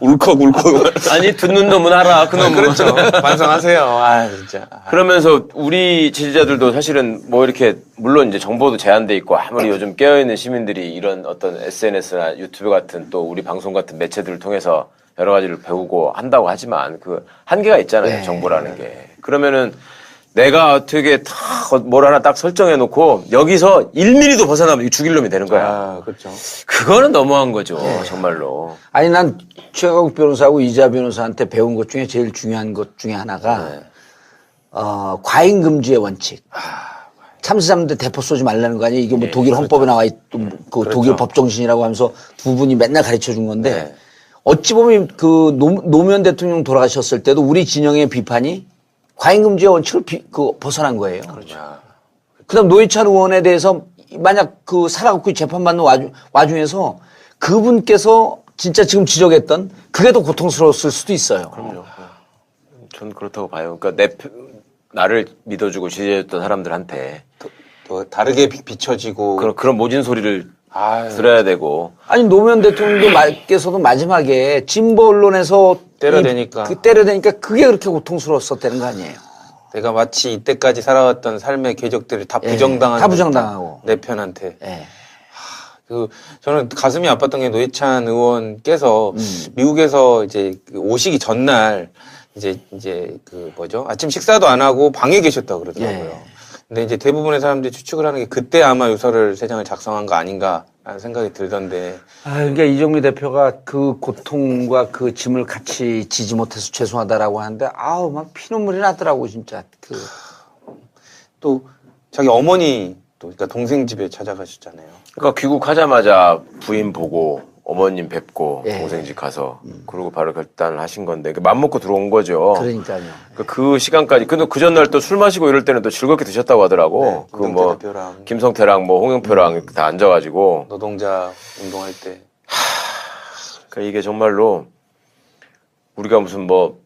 울컥. 아니 듣는 놈은 알아. 그 놈은. 그렇죠. 반성하세요. 진짜. 그러면서 우리 지지자들도 사실은 뭐 이렇게 물론 이제 정보도 제한돼 있고 아무리 요즘 깨어있는 시민들이 이런 어떤 SNS나 유튜브 같은 또 우리 방송 같은 매체들을 통해서 여러 가지를 배우고 한다고 하지만 그 한계가 있잖아요. 정보라는 게. 그러면은 내가 어떻게 뭘 하나 딱 설정해 놓고 여기서 1mm도 벗어나면 죽일 놈이 되는 거야. 아, 그렇죠. 그거는 너무한 거죠. 정말로. 아니 난 최강욱 변호사하고 이자 변호사한테 배운 것 중에 제일 중요한 것 중에 하나가 과잉 금지의 원칙. 참수자인데 대포 쏘지 말라는 거 아니에요? 이게 뭐 독일 헌법에 나와 있던 그 독일 법정신이라고 하면서 두 분이 맨날 가르쳐 준 건데 어찌 보면 그 노무현 대통령 돌아가셨을 때도 우리 진영의 비판이 과잉 금지의 원칙을 벗어난 거예요. 그렇죠. 그다음 노회찬 의원에 대해서 만약 그 살아갖고 재판받는 와중에서 그분께서 진짜 지금 지적했던 그게 더 고통스러웠을 수도 있어요. 그럼요. 전 그렇다고 봐요. 그러니까 나를 믿어주고 지지해줬던 사람들한테 또 다르게 비춰지고 그런 모진 소리를 아유. 들어야 되고. 아니 노무현 대통령께서도 마지막에 진보 언론에서 때려대니까. 때려대니까 그게 그렇게 고통스러웠었다는 거 아니에요. 내가 마치 이때까지 살아왔던 삶의 궤적들이 다 예, 부정당한 다 부정당하고. 내 편한테. 예. 저는 가슴이 아팠던 게 노회찬 의원께서 미국에서 이제 오시기 전날 이제 그 뭐죠? 아침 식사도 안 하고 방에 계셨다고 그러더라고요. 예. 근데 이제 대부분의 사람들이 추측을 하는 게 그때 아마 유서를 3장을 작성한 거 아닌가라는 생각이 들던데. 그러니까 이정미 대표가 그 고통과 그 짐을 같이 지지 못해서 죄송하다라고 하는데 아우 막 피눈물이 나더라고 진짜. 또 자기 어머니 또 그러니까 동생 집에 찾아가셨잖아요. 그러니까 귀국하자마자 부인 보고 어머님 뵙고 예. 동생 집 가서 그러고 바로 결단을 하신 건데 맘먹고 들어온 거죠. 그러니까요. 그 시간까지. 근데 그 전날 또 술 마시고 이럴 때는 또 즐겁게 드셨다고 하더라고. 그 김성태 뭐 대표랑. 김성태랑 뭐 홍영표랑 이렇게 다 앉아가지고. 노동자 운동할 때. 그러니까 이게 정말로 우리가 무슨 뭐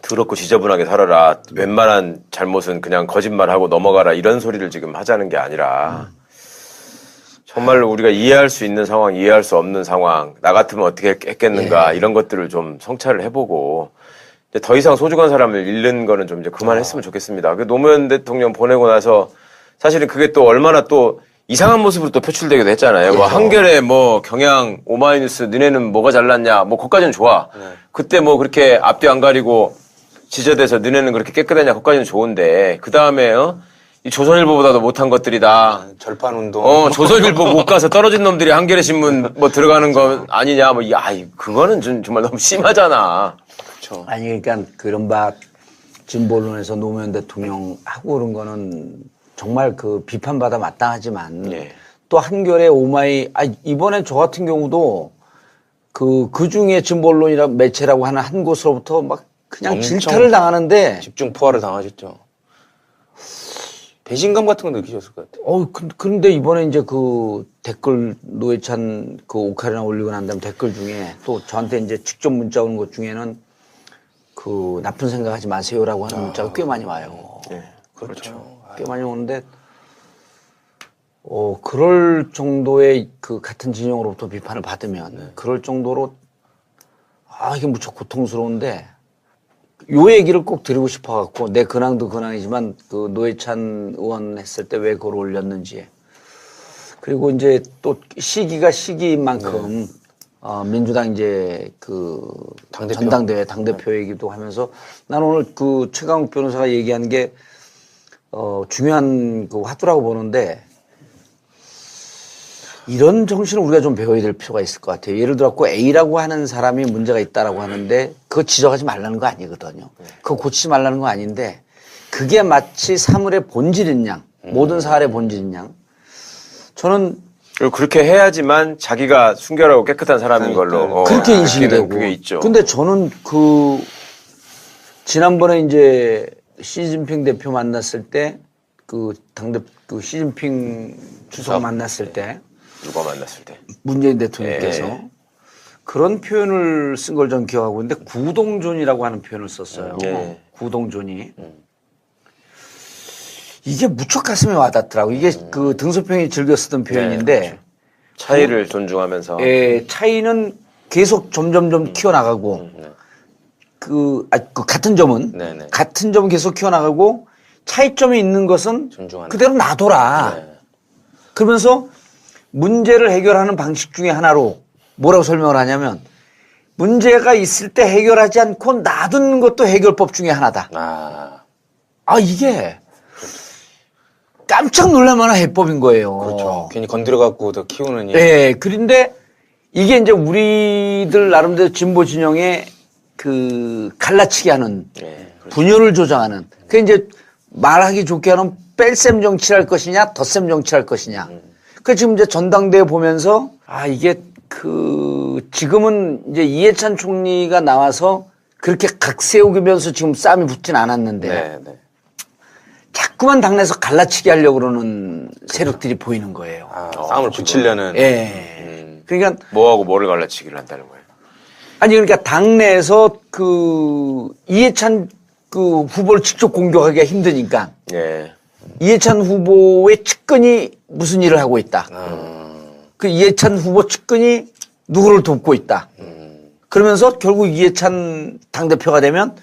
더럽고 지저분하게 살아라. 웬만한 잘못은 그냥 거짓말하고 넘어가라. 이런 소리를 지금 하자는 게 아니라 정말로 우리가 이해할 수 있는 상황, 이해할 수 없는 상황, 나 같으면 어떻게 했겠는가 이런 것들을 좀 성찰을 해보고 이제 더 이상 소중한 사람을 잃는 거는 좀 이제 그만했으면 좋겠습니다. 그 노무현 대통령 보내고 나서 사실은 그게 또 얼마나 또 이상한 모습으로 또 표출되기도 했잖아요. 뭐 한겨레, 뭐 경향, 오마이뉴스, 너네는 뭐가 잘났냐, 뭐 그것까지는 좋아. 그때 뭐 그렇게 앞뒤 안 가리고 지저대서 너네는 그렇게 깨끗하냐, 그것까지는 좋은데 그 다음에 이 조선일보보다도 못한 것들이다. 절판 운동. 조선일보 못 가서 떨어진 놈들이 한겨레 신문 뭐 들어가는 거 아니냐, 뭐, 그거는 정말 너무 심하잖아. 그렇죠. 아니 그러니까 그런 진보 언론에서 노무현 대통령 하고 그런 거는 정말 그 비판받아 마땅하지만 예. 또 한겨레 오마이 이번에 저 같은 경우도 그 중에 진보 언론이라 매체라고 하는 한 곳으로부터 막 그냥 엄청 질타를 당하는데 집중 포화를 당하셨죠. 배신감 같은 거 느끼셨을 것 같아요. 그런데 이번에 이제 그 댓글 노회찬 그 오카리나 올리고 난 다음에 댓글 중에 또 저한테 이제 직접 문자 오는 것 중에는 그 나쁜 생각하지 마세요라고 하는 문자가 꽤 많이 와요. 예. 그렇죠. 꽤 많이 오는데 그럴 정도의 그 같은 진영으로부터 비판을 받으면 그럴 정도로 이게 무척 고통스러운데 요 얘기를 꼭 드리고 싶어갖고 내 근황도 근황이지만 그 노회찬 의원 했을 때 왜 그걸 올렸는지 그리고 이제 또 시기가 시기인 만큼 민주당 이제 그 당대표. 전당대회 당대표이기도 하면서 난 오늘 그 최강욱 변호사가 얘기한 게 중요한 그 화두라고 보는데 이런 정신을 우리가 좀 배워야 될 필요가 있을 것 같아요. 예를 들어서 A라고 하는 사람이 문제가 있다라고 하는데 그거 지적하지 말라는 거 아니거든요. 그거 고치지 말라는 거 아닌데 그게 마치 사물의 본질인 양, 모든 사활의 본질인 양. 저는 그리고 그렇게 해야지만 자기가 순결하고 깨끗한 사람인 걸로 그렇게 인식이 느끼는 되고. 그게 있죠. 근데 저는 지난번에 이제 시진핑 대표 만났을 때 시진핑 주석 만났을 때 누가 만났을 때. 문재인 대통령께서 예. 그런 표현을 쓴 걸 전 기억하고 있는데 구동존이라고 하는 표현을 썼어요. 예. 구동존이. 이게 무척 가슴에 와닿더라고. 이게 그 등소평이 즐겨 쓰던 표현인데 그렇죠. 차이를 존중하면서. 차이는 계속 점점점 키워나가고 그 같은 점은 네네. 같은 점은 계속 키워나가고 차이점이 있는 것은 존중한다. 그대로 놔둬라. 네. 그러면서 문제를 해결하는 방식 중에 하나로 뭐라고 설명을 하냐면 문제가 있을 때 해결하지 않고 놔두는 것도 해결법 중에 하나다. 이게 깜짝 놀랄만한 해법인 거예요. 그렇죠. 괜히 건드려갖고 더 키우느니. 네, 그런데 이게 이제 우리들 나름대로 진보 진영의 그 갈라치기 하는 네, 그렇죠. 분열을 조장하는 그 이제 말하기 좋게 하는 뺄셈 정치를 할 것이냐 덧셈 정치를 할 것이냐. 그 지금 이제 전당대회 보면서 이게 그 지금은 이제 이해찬 총리가 나와서 그렇게 각 세우면서 지금 싸움이 붙진 않았는데 네, 네. 자꾸만 당내에서 갈라치기 하려고 그러는 세력들이 보이는 거예요. 싸움을 붙이려는. 예. 그러니까 뭐하고 뭐를 갈라치기를 한다는 거예요. 아니 그러니까 당내에서 그 이해찬 그 후보를 직접 공격하기가 힘드니까 예. 이해찬 후보의 측근이 무슨 일을 하고 있다. 그 이해찬 후보 측근이 누구를 돕고 있다. 그러면서 결국 이해찬 당대표가 되면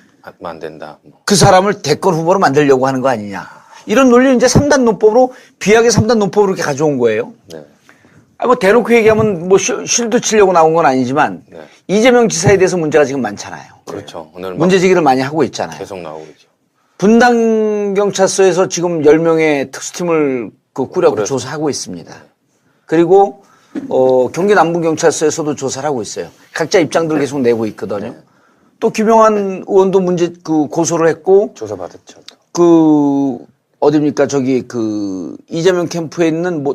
안 된다. 그 사람을 대권 후보로 만들려고 하는 거 아니냐. 이런 논리를 이제 3단 논법으로 비약의 3단 논법으로 이렇게 가져온 거예요. 네. 뭐 대놓고 얘기하면 뭐 쉴드 치려고 나온 건 아니지만 네. 이재명 지사에 대해서 문제가 지금 많잖아요. 그렇죠. 오늘 문제 제기를 많이 하고 있잖아요. 계속 나오고 있죠. 분당 경찰서에서 지금 10명의 특수팀을 꾸려고 조사하고 있습니다. 그리고 경기 남부 경찰서에서도 조사를 하고 있어요. 각자 입장들을 계속 내고 있거든요. 또 김영환 의원도 문제 고소를 했고 조사받았죠. 어딥니까 저기 이재명 캠프에 있는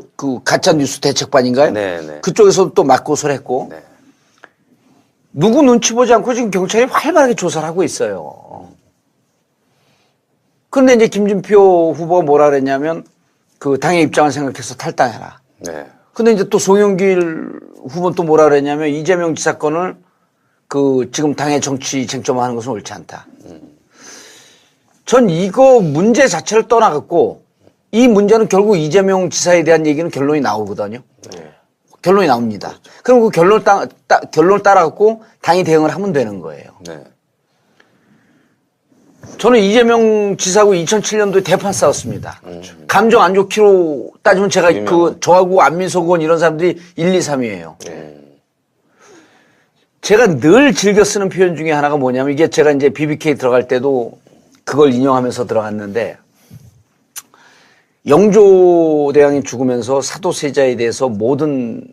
가짜 뉴스 대책반인가요? 네. 그쪽에서도 또 맞고소를 했고 네. 누구 눈치 보지 않고 지금 경찰이 활발하게 조사를 하고 있어요. 그런데 이제 김진표 후보가 뭐라 그랬냐면 당의 입장을 생각해서 탈당해라. 네. 근데 이제 또 송영길 후보는 또 뭐라 그랬냐면 이재명 지사 건을 지금 당의 정치 쟁점화하는 것은 옳지 않다. 전 이거 문제 자체를 떠나갖고 이 문제는 결국 이재명 지사에 대한 얘기는 결론이 나오거든요. 네. 결론이 나옵니다. 그럼 그 결론을 따라갖고 당이 대응을 하면 되는 거예요. 네. 저는 이재명 지사하고 2007년도에 대판 싸웠습니다. 감정 안 좋기로 따지면 제가 저하고 안민석 의원 이런 사람들이 1, 2, 3위예요. 제가 늘 즐겨 쓰는 표현 중에 하나가 뭐냐면 이게 제가 이제 BBK 들어갈 때도 그걸 인용하면서 들어갔는데 영조대왕이 죽으면서 사도세자에 대해서 모든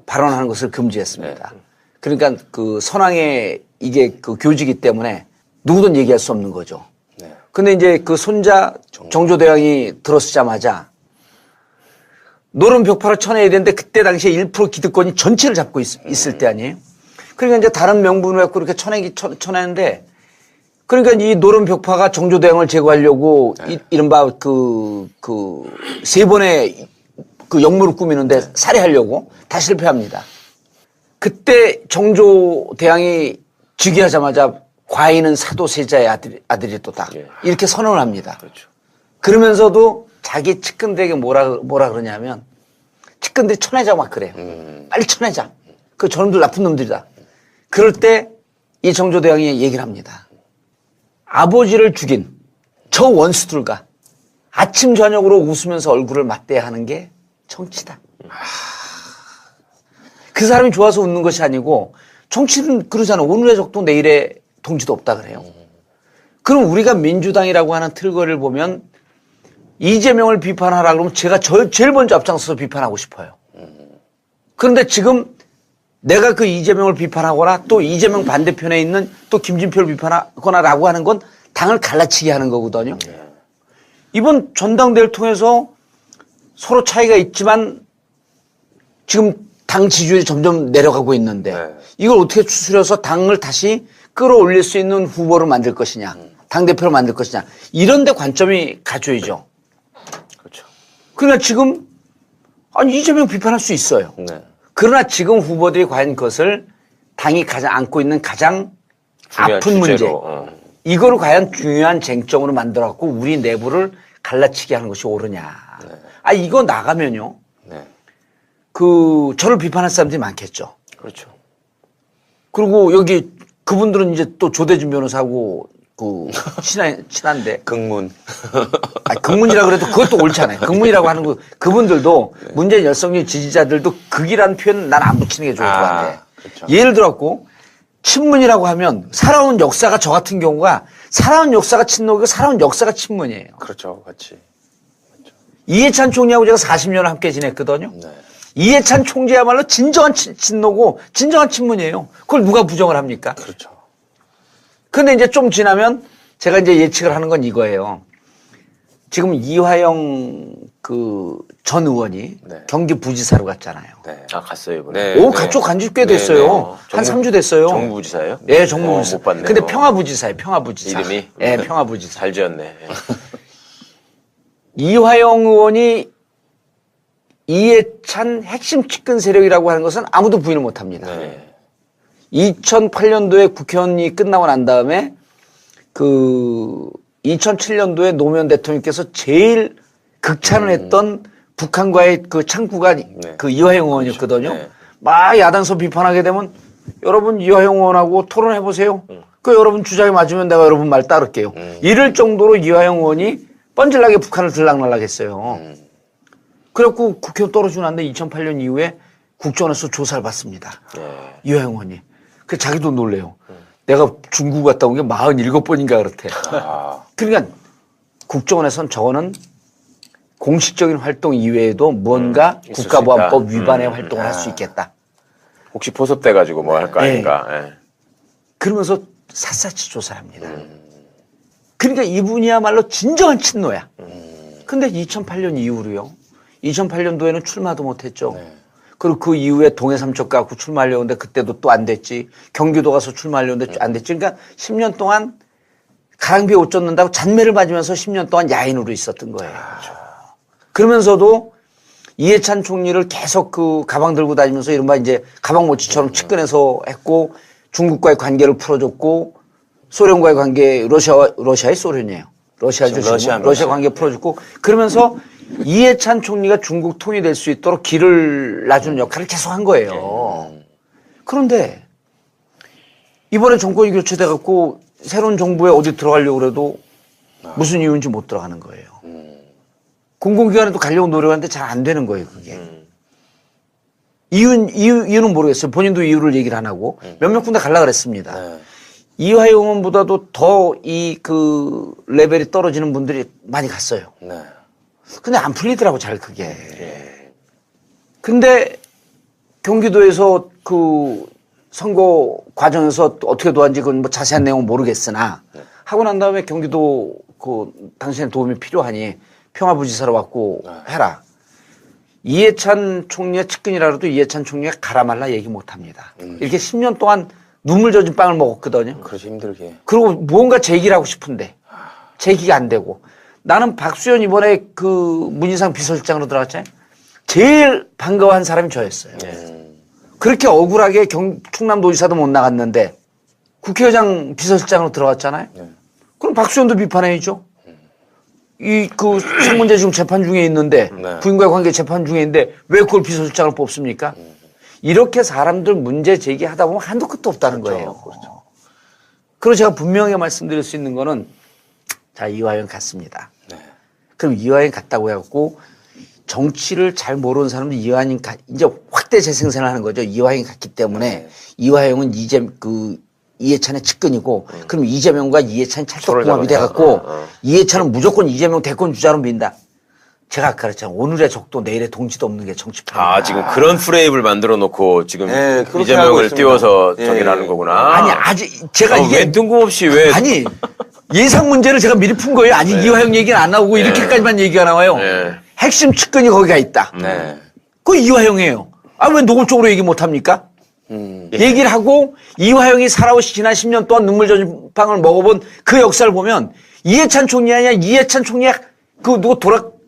발언하는 것을 금지했습니다. 그러니까 선왕의 이게 교지기 때문에 누구든 얘기할 수 없는 거죠. 네. 근데 이제 손자 정조대왕이 들어서자마자 노름 벽파를 쳐내야 되는데 그때 당시에 1% 기득권이 전체를 잡고 있을 때 아니에요? 그러니까 이제 다른 명분을 갖고 이렇게 쳐내는데 그러니까 이 노름 벽파가 정조대왕을 제거하려고 이른바 세 번의 역무를 꾸미는데 살해하려고 다 실패합니다. 그때 정조대왕이 즉위하자마자 과인은 사도세자의 아들이 또다. 이렇게 선언을 합니다. 그렇죠. 그러면서도 자기 측근들에게 뭐라 그러냐면 측근들이 쳐내자 막 그래요. 빨리 쳐내자. 저놈들 나쁜 놈들이다. 그럴 때 이 정조대왕이 얘기를 합니다. 아버지를 죽인 저 원수들과 아침 저녁으로 웃으면서 얼굴을 맞대야 하는 게 정치다. 그 사람이 좋아서 웃는 것이 아니고 정치는 그러잖아. 오늘의 적도 내일의 동지도 없다 그래요. 그럼 우리가 민주당이라고 하는 틀거리를 보면 이재명을 비판하라 그러면 제가 제일 먼저 앞장서서 비판하고 싶어요. 그런데 지금 내가 이재명을 비판하거나 또 이재명 반대편에 있는 또 김진표를 비판하거나라고 하는 건 당을 갈라치게 하는 거거든요. 이번 전당대회를 통해서 서로 차이가 있지만 지금 당 지지율이 점점 내려가고 있는데 이걸 어떻게 추스려서 당을 다시 끌어올릴 수 있는 후보를 만들 것이냐, 당대표를 만들 것이냐, 이런 데 관점이 가져야죠. 그렇죠. 그러니까 지금, 이재명 비판할 수 있어요. 네. 그러나 지금 후보들이 과연 그것을 당이 안고 있는 가장 아픈 문제, 이거를 과연 중요한 쟁점으로 만들어갖고 우리 내부를 갈라치게 하는 것이 옳으냐. 이거 나가면요. 네. 저를 비판할 사람들이 많겠죠. 그렇죠. 그리고 여기 그분들은 이제 또 조대준 변호사하고 친한데. 극문. 극문이라 그래도 그것도 옳지 않아요. 극문이라고 하는 그분들도 문재인 열성률 지지자들도 극이라는 표현 난 안 붙이는 게 좋을 것 같아. 그렇죠. 예를 들었고 친문이라고 하면 살아온 역사가 저 같은 경우가 살아온 역사가 친노고 살아온 역사가 친문이에요. 그렇죠, 같이. 이해찬 총리하고 제가 40년을 함께 지냈거든요. 네. 이해찬 총재야말로 진정한 친노고 진정한 친문이에요. 그걸 누가 부정을 합니까? 그렇죠. 근데 이제 좀 지나면 제가 이제 예측을 하는 건 이거예요. 지금 이화영 그 전 의원이 네. 경기 부지사로 갔잖아요. 네. 아, 갔어요, 이번에. 네. 오, 가쪽 간지 꽤 됐어요. 한 3주 됐어요. 정부지사예요? 예, 정부지사. 못 봤네요. 근데 평화부지사예요, 평화부지사. 이름이? 예, 평화부지사. 잘 지었네. 이화영 의원이 이해찬 핵심 측근 세력이라고 하는 것은 아무도 부인을 못 합니다. 네. 2008년도에 국회의원이 끝나고 난 다음에 그 2007년도에 노무현 대통령께서 제일 극찬을 했던 북한과의 그 창구가 그 이화영 의원이었거든요. 네. 막 야당서 비판하게 되면 여러분 이화영 의원하고 토론해 보세요. 그 여러분 주장이 맞으면 내가 여러분 말 따를게요. 이럴 정도로 이화영 의원이 뻔질나게 북한을 들락날락했어요. 그래갖고 국회의원 떨어지고 난데 2008년 이후에 국정원에서 조사를 받습니다. 이화영 의원이. 그 자기도 놀래요. 내가 중국 갔다 온 게 47번인가 그렇대. 그러니까 국정원에서는 저거는 공식적인 활동 이외에도 무언가 있을 수 국가보안법 있다. 위반의 활동을 할 수 있겠다. 혹시 포섭돼가지고 뭐 할 거 네. 아닌가. 예. 그러면서 샅샅이 조사를 합니다. 그러니까 이분이야말로 진정한 친노야. 근데 2008년 이후로요. 2008년도에는 출마도 못했죠. 그리고 그 이후에 동해 삼척 가고 출마하려고 했는데 그때도 또 안 됐지. 경기도 가서 출마하려고 했는데 안 됐지. 그러니까 10년 동안 가랑비에 옷 젖는다고 잔매를 맞으면서 10년 동안 야인으로 있었던 거예요. 그러면서도 이해찬 총리를 계속 그 가방 들고 다니면서 이른바 이제 가방모치처럼 측근해서 했고 중국과의 관계를 풀어줬고 소련과의 관계 러시아의 소련이에요. 러시아죠. 지금. 러시아 관계 풀어줬고 그러면서 이해찬 총리가 중국 통일될 수 있도록 길을 놔주는 역할을 계속 한 거예요. 그런데 이번에 정권이 교체돼 갖고 새로운 정부에 어디 들어가려고 그래도 무슨 이유인지 못 들어가는 거예요. 공공기관에도 가려고 노력하는데 잘 안 되는 거예요, 그게. 이유는 모르겠어요. 본인도 이유를 얘기를 안 하고 몇몇 군데 가려고 그랬습니다. 이화영 의원보다도 더 그 레벨이 떨어지는 분들이 많이 갔어요. 네. 근데 안 풀리더라고, 잘 그게. 근데 경기도에서 그 선거 과정에서 어떻게 도왔는지 그건 뭐 자세한 내용은 모르겠으나 하고 난 다음에 경기도 그 당신의 도움이 필요하니 평화부지사로 왔고 해라. 이해찬 총리의 측근이라 해도 이해찬 총리가 가라 말라 얘기 못 합니다. 이렇게 10년 동안 눈물 젖은 빵을 먹었거든요. 그렇지, 힘들게. 그리고 무언가 제기를 하고 싶은데 제기가 안 되고 나는 박수현 이번에 그 문희상 비서실장으로 들어갔잖아요. 제일 반가워한 사람이 저였어요. 그렇게 억울하게 충남도지사도 못 나갔는데 국회의장 비서실장으로 들어갔잖아요. 그럼 박수현도 비판해야죠. 그 성문제 지금 재판 중에 있는데 부인과의 관계 재판 중에 있는데 왜 그걸 비서실장을 뽑습니까? 이렇게 사람들 문제 제기하다 보면 한도 끝도 없다는 거예요. 그리고 제가 분명히 말씀드릴 수 있는 거는 자, 이화영 갔습니다. 그럼 이화영 갔다고 해갖고 정치를 잘 모르는 사람들 이화영 이제 확대 재생산을 하는 거죠. 이화영이 갔기 때문에 이화영은 이해찬의 측근이고 그럼 이재명과 이해찬이 찰떡궁합이 돼갖고 이해찬은 무조건 이재명 대권 주자로 민다. 제가 아까 그랬잖아요. 오늘의 적도 내일의 동지도 없는 게 정치판. 아, 지금 그런 프레임을 만들어 놓고 지금 네, 그렇게 하고 이재명을 있습니다. 띄워서 예. 저기를 하는 거구나. 아니 아직 제가 이게 왜 뜬금없이 왜 아니 예상 문제를 제가 미리 푼 거예요. 아직 이화영 얘기는 안 나오고 이렇게까지만 얘기가 나와요. 핵심 측근이 거기가 있다. 네. 그거 이화영이에요. 아, 왜 노골적으로 얘기 못 합니까? 얘기를 하고 이화영이 살아오신 지난 10년 동안 눈물 젖은 빵을 먹어본 그 역사를 보면 이해찬 총리 아니야. 이해찬 총리가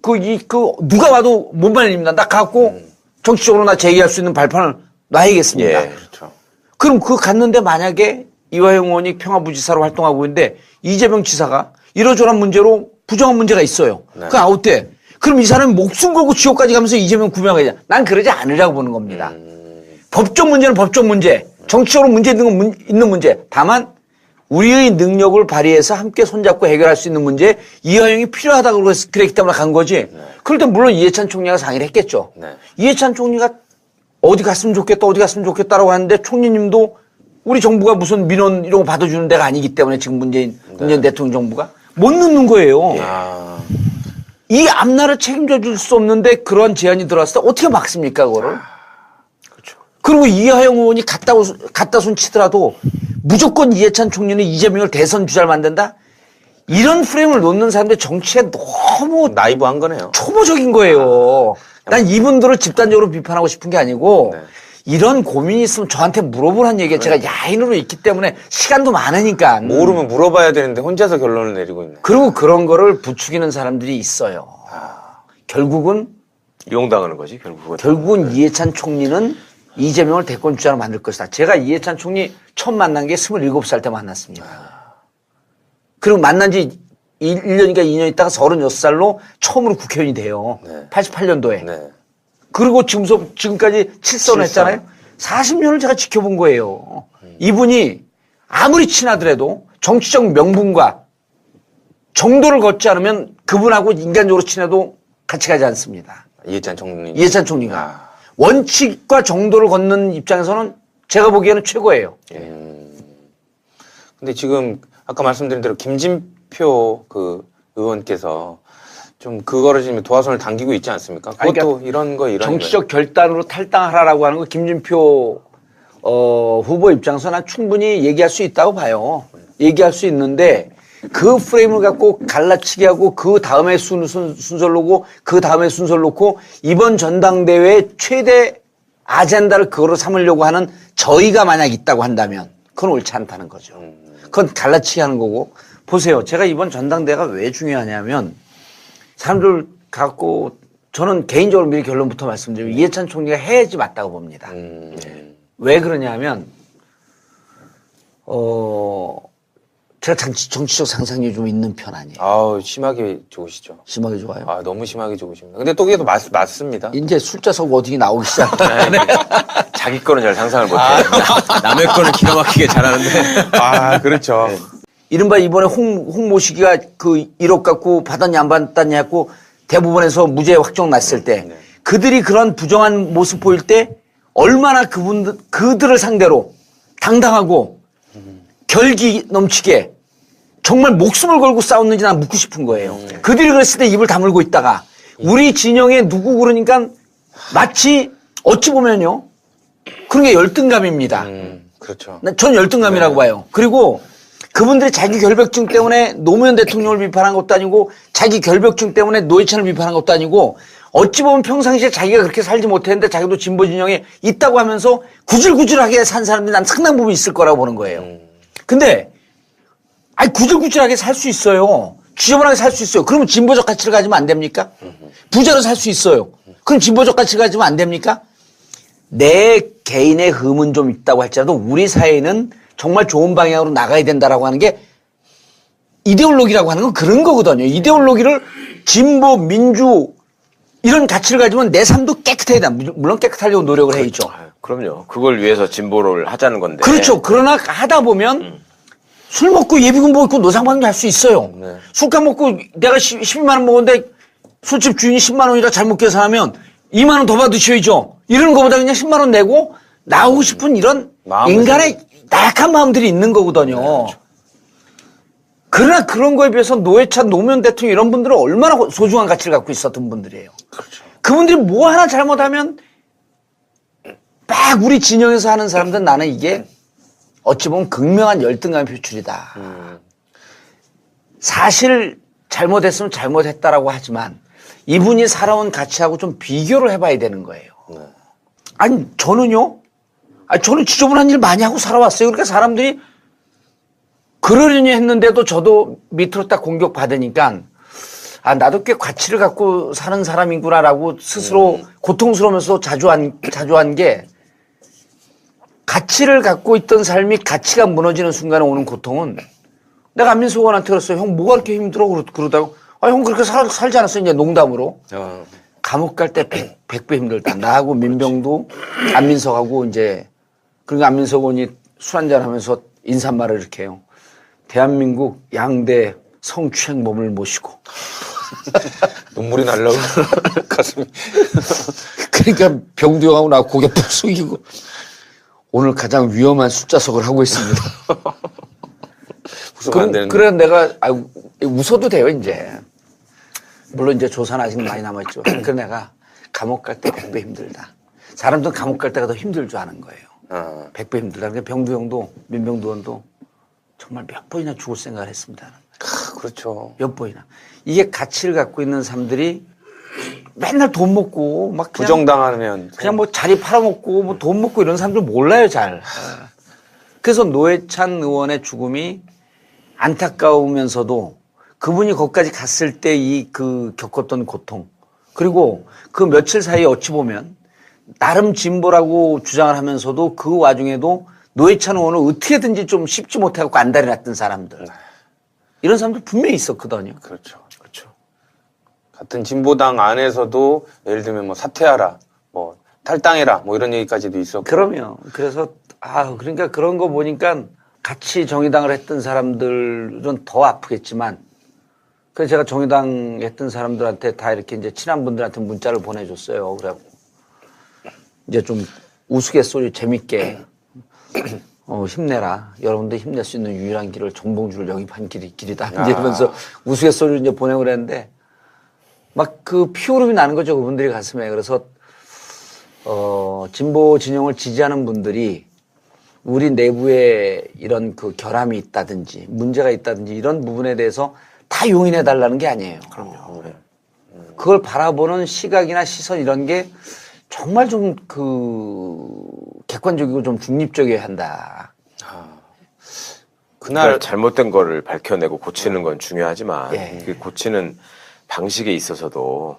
누가 와도 못 말립니다. 나 갖고 정치적으로 나 제기할 수 있는 발판을 놔야겠습니다. 그렇죠. 그럼 그거 갔는데 만약에 이화영 의원이 평화부지사로 활동하고 있는데 이재명 지사가 이러저런 문제로 부정한 문제가 있어요. 그 아웃돼. 그럼 이 사람이 목숨 걸고 지옥까지 가면서 이재명 구명하자. 난 그러지 않으라고 보는 겁니다. 법적 문제는 법적 문제, 정치적으로 문제 있는 문제. 다만 우리의 능력을 발휘해서 함께 손잡고 해결할 수 있는 문제 이화영이 필요하다고 그랬기 때문에 간 거지. 그럴 때 물론 이해찬 총리가 상의를 했겠죠. 이해찬 총리가 어디 갔으면 좋겠다라고 하는데 총리님도 우리 정부가 무슨 민원 이런 거 받아주는 데가 아니기 때문에 지금 문재인 대통령 정부가 못 넣는 거예요. 아, 이 앞날을 책임져 줄 수 없는데 그런 제안이 들어왔을 때 어떻게 막습니까, 그거를? 그렇죠. 그리고 이하영 의원이 갖다 손 치더라도 무조건 이해찬 총리는 이재명을 대선 주자를 만든다? 이런 프레임을 놓는 사람들 정치에 너무 나이브한 거네요. 초보적인 거예요. 난 이분들을 집단적으로 비판하고 싶은 게 아니고 네. 이런 고민이 있으면 저한테 물어보라는 얘기가 제가 야인으로 있기 때문에 시간도 많으니까. 모르면 물어봐야 되는데 혼자서 결론을 내리고 있네. 그리고 그런 거를 부추기는 사람들이 있어요. 결국은 이용당하는 거지 결국은. 이해찬 총리는 이재명을 대권 주자로 만들 것이다. 제가 이해찬 총리 처음 만난 게 27살 때 만났습니다. 그리고 만난 지 1년인가 2년 있다가 36살로 처음으로 국회의원이 돼요. 네. 88년도에. 네. 그리고 지금까지 7선 했잖아요. 40년을 제가 지켜본 거예요. 이분이 아무리 친하더라도 정치적 명분과 정도를 걷지 않으면 그분하고 인간적으로 친해도 같이 가지 않습니다. 이해찬 총리. 이해찬 총리가. 원칙과 정도를 걷는 입장에서는 제가 보기에는 최고예요. 근데 지금 아까 말씀드린 대로 김진표 그 의원께서 좀 그거를 지금 도화선을 당기고 있지 않습니까? 그것도 그러니까 이런 거예요. 정치적 결단으로 탈당하라라고 하는 거 김진표 후보 입장에서 난 충분히 얘기할 수 있다고 봐요. 얘기할 수 있는데 그 프레임을 갖고 갈라치기 하고 그 다음에 순서를 놓고 그 다음에 순서를 놓고 이번 전당대회의 최대 아젠다를 그거로 삼으려고 하는 저희가 만약 있다고 한다면 그건 옳지 않다는 거죠. 그건 갈라치기 하는 거고. 보세요. 제가 이번 전당대회가 왜 중요하냐면 사람들 갖고 저는 개인적으로 미리 결론부터 말씀드리면 이해찬 총리가 해야지 맞다고 봅니다. 왜 그러냐면 제가 정치적 상상력이 좀 있는 편 아니에요. 아우, 심하게 좋으시죠. 심하게 좋아요. 아, 너무 심하게 좋으십니다. 근데 또 그게 또 맞습니다. 이제 숫자 석 어디게 나오기 시작하네. 자기 거는 잘 상상을 못해. 남의 거는 기가 막히게 잘하는데. 아, 그렇죠. 이른바 이번에 홍 모시기가 그 1억 갖고 받았냐 안 받았냐 했고 대법원에서 무죄 확정 났을 때 그들이 그런 부정한 모습 보일 때 얼마나 그들을 상대로 당당하고 결기 넘치게 정말 목숨을 걸고 싸웠는지 난 묻고 싶은 거예요. 그들이 그랬을 때 입을 다물고 있다가 우리 진영에 누구 그러니까 마치 어찌 보면요. 그런 게 열등감입니다. 그렇죠. 전 열등감이라고 봐요. 그리고 그분들이 자기 결백증 때문에 노무현 대통령을 비판한 것도 아니고 자기 결백증 때문에 노회찬을 비판한 것도 아니고 어찌 보면 평상시에 자기가 그렇게 살지 못했는데 자기도 진보 진영에 있다고 하면서 구질구질하게 산 사람들이 난 상당 부분 있을 거라고 보는 거예요. 근데 아니 구질구질하게 살 수 있어요. 지저분하게 살 수 있어요. 그러면 진보적 가치를 가지면 안 됩니까? 부자로 살 수 있어요. 그럼 진보적 가치를 가지면 안 됩니까? 내 개인의 흠은 좀 있다고 할지라도 우리 사회는 정말 좋은 방향으로 나가야 된다라고 하는 게 이데올로기라고 하는 건 그런 거거든요. 이데올로기를 진보, 민주 이런 가치를 가지면 내 삶도 깨끗해야 돼. 물론 깨끗하려고 노력을 해야죠. 그럼요. 그걸 위해서 진보를 하자는 건데. 그렇죠. 그러나 하다 보면 술 먹고 예비군 입고 노상방뇨 할 수 있어요. 네. 술값 먹고 내가 12만 원 먹었는데 술집 주인이 10만 원이라 잘못 계산하면 2만 원 더 받으셔야죠. 이러는 것보다 그냥 10만 원 내고 나오고 싶은 이런 인간의 나약한 마음들이 있는 거거든요. 네, 그러나 그런 거에 비해서 노회찬, 노무현 대통령 이런 분들은 얼마나 소중한 가치를 갖고 있었던 분들이에요. 그렇죠. 그분들이 뭐 하나 잘못하면 막 우리 진영에서 하는 사람들은 나는 이게 어찌 보면 극명한 열등감의 표출이다. 사실 잘못했으면 잘못했다라고 하지만 이분이 살아온 가치하고 좀 비교를 해봐야 되는 거예요. 아니 저는요. 저는 지저분한 일 많이 하고 살아왔어요. 그러니까 사람들이 그러려니 했는데도 저도 밑으로 딱 공격받으니까 나도 꽤 가치를 갖고 사는 사람이구나라고 스스로 고통스러우면서 자주 한 게 가치를 갖고 있던 삶이 가치가 무너지는 순간에 오는 고통은 내가 안민석 의원한테 그랬어요. 형 뭐가 그렇게 힘들어 그러다고 형 그렇게 살지 않았어 이제 농담으로. 감옥 갈 때 100배 힘들다. 나하고 민병도 안민석하고 이제 그러니까 안민석 의원이 술 한잔 하면서 인사말을 이렇게 해요. 대한민국 양대 성추행 몸을 모시고. 눈물이 날라고 가슴이. 그러니까 병두 형하고 나 고개 푹 숙이고 오늘 가장 위험한 숫자석을 하고 있습니다. 웃으면 안 되는데. 그래 내가 웃어도 돼요 이제. 물론 이제 조사는 아직 많이 남았죠. 그래 내가 감옥 갈 때 100배 힘들다. 사람들은 감옥 갈 때가 더 힘들 줄 아는 거예요. 100배 힘들다. 그러니까 병두 형도 민병두 의원도 정말 몇 번이나 죽을 생각을 했습니다. 그렇죠. 몇 번이나. 이게 가치를 갖고 있는 사람들이 맨날 돈 먹고 막 그냥 부정당하면 그냥 뭐 자리 팔아먹고 뭐 돈 먹고 이런 사람들 몰라요 잘. 그래서 노회찬 의원의 죽음이 안타까우면서도 그분이 거기까지 갔을 때 그 겪었던 고통 그리고 그 며칠 사이에 어찌 보면 나름 진보라고 주장을 하면서도 그 와중에도 노회찬 의원을 어떻게든지 좀 씹지 못해갖고 안달이 났던 사람들 이런 사람들 분명히 있었거든요. 그렇죠. 그렇죠. 같은 진보당 안에서도 예를 들면 뭐 사퇴하라, 뭐 탈당해라, 뭐 이런 얘기까지도 있었고. 그럼요. 그래서 그러니까 그런 거 보니까 같이 정의당을 했던 사람들은 더 아프겠지만 그래서 제가 정의당 했던 사람들한테 다 이렇게 이제 친한 분들한테 문자를 보내줬어요. 그래갖고 이제 좀 우스갯소리 재밌게 힘내라. 여러분들 힘낼 수 있는 유일한 길을 정봉주를 영입한 길이다. 이제 이러면서 우스갯소리를 이제 보내고 그랬는데 막 그 피오름이 나는 거죠. 그분들이 가슴에. 그래서 진보 진영을 지지하는 분들이 우리 내부에 이런 그 결함이 있다든지 문제가 있다든지 이런 부분에 대해서 다 용인해 달라는 게 아니에요. 그럼요. 네. 그걸 바라보는 시각이나 시선 이런 게 정말 좀 객관적이고 좀 중립적이어야 한다. 그날 잘못된 거를 밝혀내고 고치는 건 중요하지만 예. 그 고치는 방식에 있어서도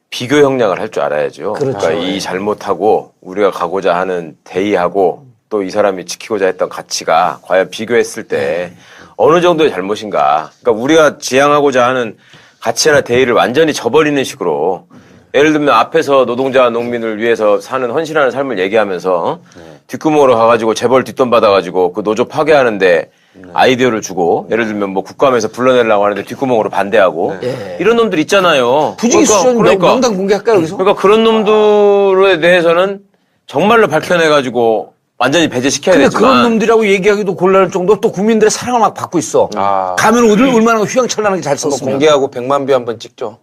비교 형량을 할 줄 알아야죠. 그렇죠. 그러니까 이 잘못하고 우리가 가고자 하는 대의하고 또 이 사람이 지키고자 했던 가치가 과연 비교했을 때 어느 정도의 잘못인가. 그러니까 우리가 지향하고자 하는 가치나 대의를 완전히 저버리는 식으로 예를 들면 앞에서 노동자 농민을 위해서 사는 헌신하는 삶을 얘기하면서 뒷구멍으로 가가지고 재벌 뒷돈 받아가지고 그 노조 파괴하는데 아이디어를 주고 예를 들면 뭐 국감에서 불러내려고 하는데 뒷구멍으로 반대하고 이런 놈들 있잖아요. 부지기 수준 명당 공개할까요 여기서? 그러니까 그런 놈들에 대해서는 정말로 밝혀내가지고 완전히 배제시켜야 근데 되지만 그런 놈들이라고 얘기하기도 곤란할 정도로 또 국민들의 사랑을 막 받고 있어. 가면 얼마나 휘황찬란하게 잘 한번 썼으면. 공개하고 100만 뷰 한번 찍죠.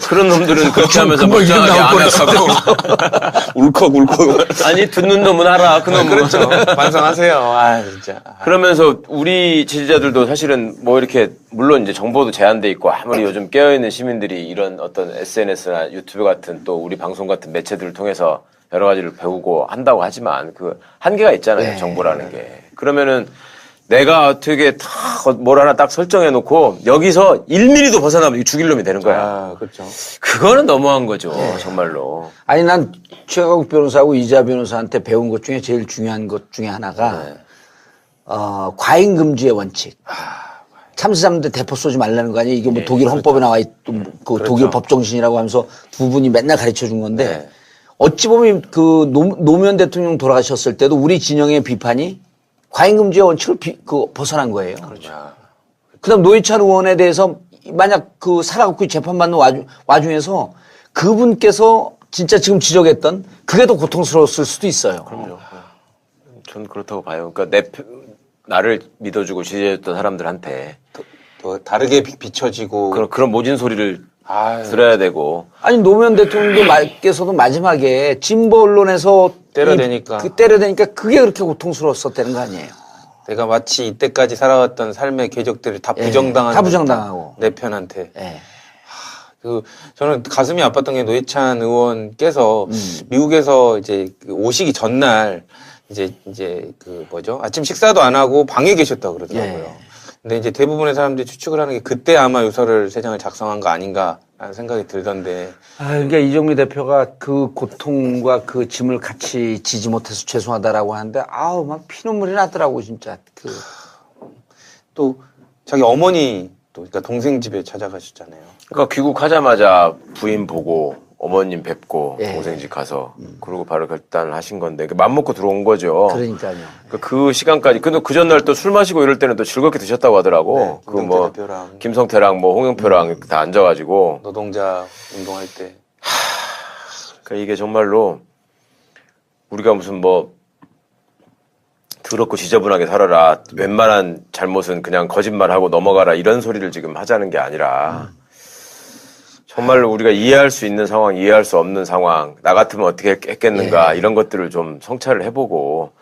그런 놈들은 그렇게 하면서 멀쩡하게 암약하고 울컥. 아니 듣는 놈은 알아. 그 놈은. 그렇죠. 반성하세요. 진짜. 그러면서 우리 지지자들도 사실은 뭐 이렇게 물론 이제 정보도 제한돼 있고 아무리 요즘 깨어있는 시민들이 이런 어떤 SNS나 유튜브 같은 또 우리 방송 같은 매체들을 통해서 여러 가지를 배우고 한다고 하지만 그 한계가 있잖아요. 정보라는 게. 그러면은 내가 어떻게 뭘 하나 딱 설정해 놓고 여기서 1mm도 벗어나면 죽일 놈이 되는 거야. 그렇죠. 그거는 너무한 거죠. 정말로. 아니 난 최강욱 변호사하고 이자 변호사한테 배운 것 중에 제일 중요한 것 중에 하나가 과잉 금지의 원칙. 참수자분들 대포 쏘지 말라는 거 아니에요? 이게 뭐 독일 헌법에 나와 있던 그 독일 법정신이라고 하면서 두 분이 맨날 가르쳐 준 건데 어찌 보면 그 노무현 대통령 돌아가셨을 때도 우리 진영의 비판이 과잉금지의 원칙을 벗어난 거예요. 그렇죠. 그다음 노회찬 의원에 대해서 만약 그 살아갖고 재판받는 와중에서 그분께서 진짜 지금 지적했던 그게 더 고통스러웠을 수도 있어요. 그럼요. 전 그렇다고 봐요. 그러니까 나를 믿어주고 지지해줬던 사람들한테 또 다르게 비춰지고 그런 모진 소리를 들어야 되고. 아니 노무현 대통령께서도 마지막에 진보 언론에서 때려대니까 그게 그렇게 고통스러웠었다는 거 아니에요. 내가 마치 이때까지 살아왔던 삶의 궤적들을 다 부정당한 다 부정당하고 내 편한테. 저는 가슴이 아팠던 게 노회찬 의원께서 미국에서 이제 오시기 전날 이제 그 뭐죠? 아침 식사도 안 하고 방에 계셨다고 그러더라고요. 근데 이제 대부분의 사람들이 추측을 하는 게 그때 아마 유서를 3장을 작성한 거 아닌가라는 생각이 들던데. 그러니까 이정미 대표가 그 고통과 그 짐을 같이 지지 못해서 죄송하다라고 하는데 막 피눈물이 나더라고 진짜. 또 자기 어머니 그러니까 동생 집에 찾아가셨잖아요. 그러니까 귀국하자마자 부인 보고 어머님 뵙고 동생 집 가서 그러고 바로 결단을 하신 건데 맘먹고 들어온 거죠. 그러니까요. 그 시간까지 근데 그 전날 또 술 마시고 이럴 때는 또 즐겁게 드셨다고 하더라고. 그 뭐 김성태랑 뭐 홍영표랑 다 앉아가지고 노동자 운동할 때. 그러니까 이게 정말로 우리가 무슨 뭐 더럽고 지저분하게 살아라. 웬만한 잘못은 그냥 거짓말하고 넘어가라. 이런 소리를 지금 하자는 게 아니라 정말로 우리가 이해할 수 있는 상황, 이해할 수 없는 상황, 나 같으면 어떻게 했겠는가 이런 것들을 좀 성찰을 해보고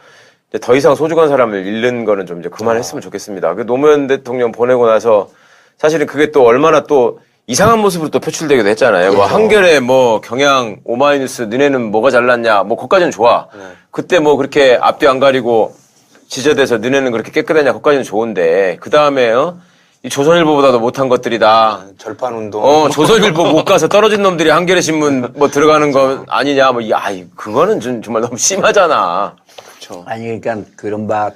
이제 더 이상 소중한 사람을 잃는 거는 좀 이제 그만했으면 좋겠습니다. 그 노무현 대통령 보내고 나서 사실은 그게 또 얼마나 또 이상한 모습으로 또 표출되기도 했잖아요. 뭐 한겨레 뭐 경향 오마이뉴스 너네는 뭐가 잘났냐 뭐 그까지는 좋아. 그때 뭐 그렇게 앞뒤 안 가리고 지저대서 너네는 그렇게 깨끗하냐 그까지는 좋은데 그 다음에 이 조선일보보다도 못한 것들이다. 절판 운동. 조선일보 못 가서 떨어진 놈들이 한겨레 신문 뭐 들어가는 거 아니냐 뭐 그거는 정말 너무 심하잖아. 그렇죠. 아니 그러니까 그른바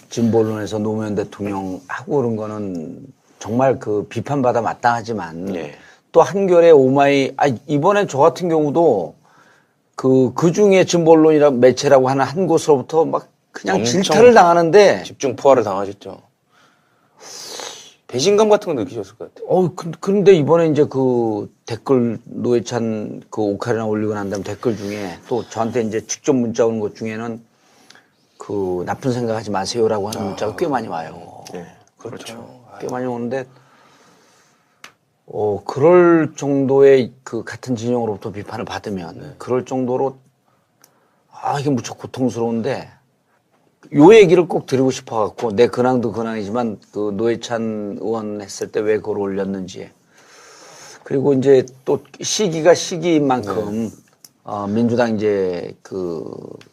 진보론에서 노무현 대통령 하고 그런 거는 정말 그 비판받아 마땅하지만 예. 또 한겨레 오마이 이번에 저 같은 경우도 그 중에 진보론이라 매체라고 하는 한 곳으로부터 막 그냥 엄청 질타를 당하는데 집중 포화를 당하셨죠. 배신감 같은 거 느끼셨을 것 같아요. 그런데 이번에 이제 그 댓글 노회찬 그 오카리나 올리고 난 다음에 댓글 중에 또 저한테 이제 직접 문자 오는 것 중에는 그 나쁜 생각하지 마세요라고 하는 문자가 꽤 많이 와요. 네. 그렇죠. 꽤 많이 오는데 그럴 정도의 그 같은 진영으로부터 비판을 받으면 그럴 정도로 이게 무척 고통스러운데 요 얘기를 꼭 드리고 싶어 갖고 내 근황도 근황이지만 그 노회찬 의원 했을 때 왜 그걸 올렸는지 그리고 이제 또 시기가 시기인 만큼 민주당 이제 그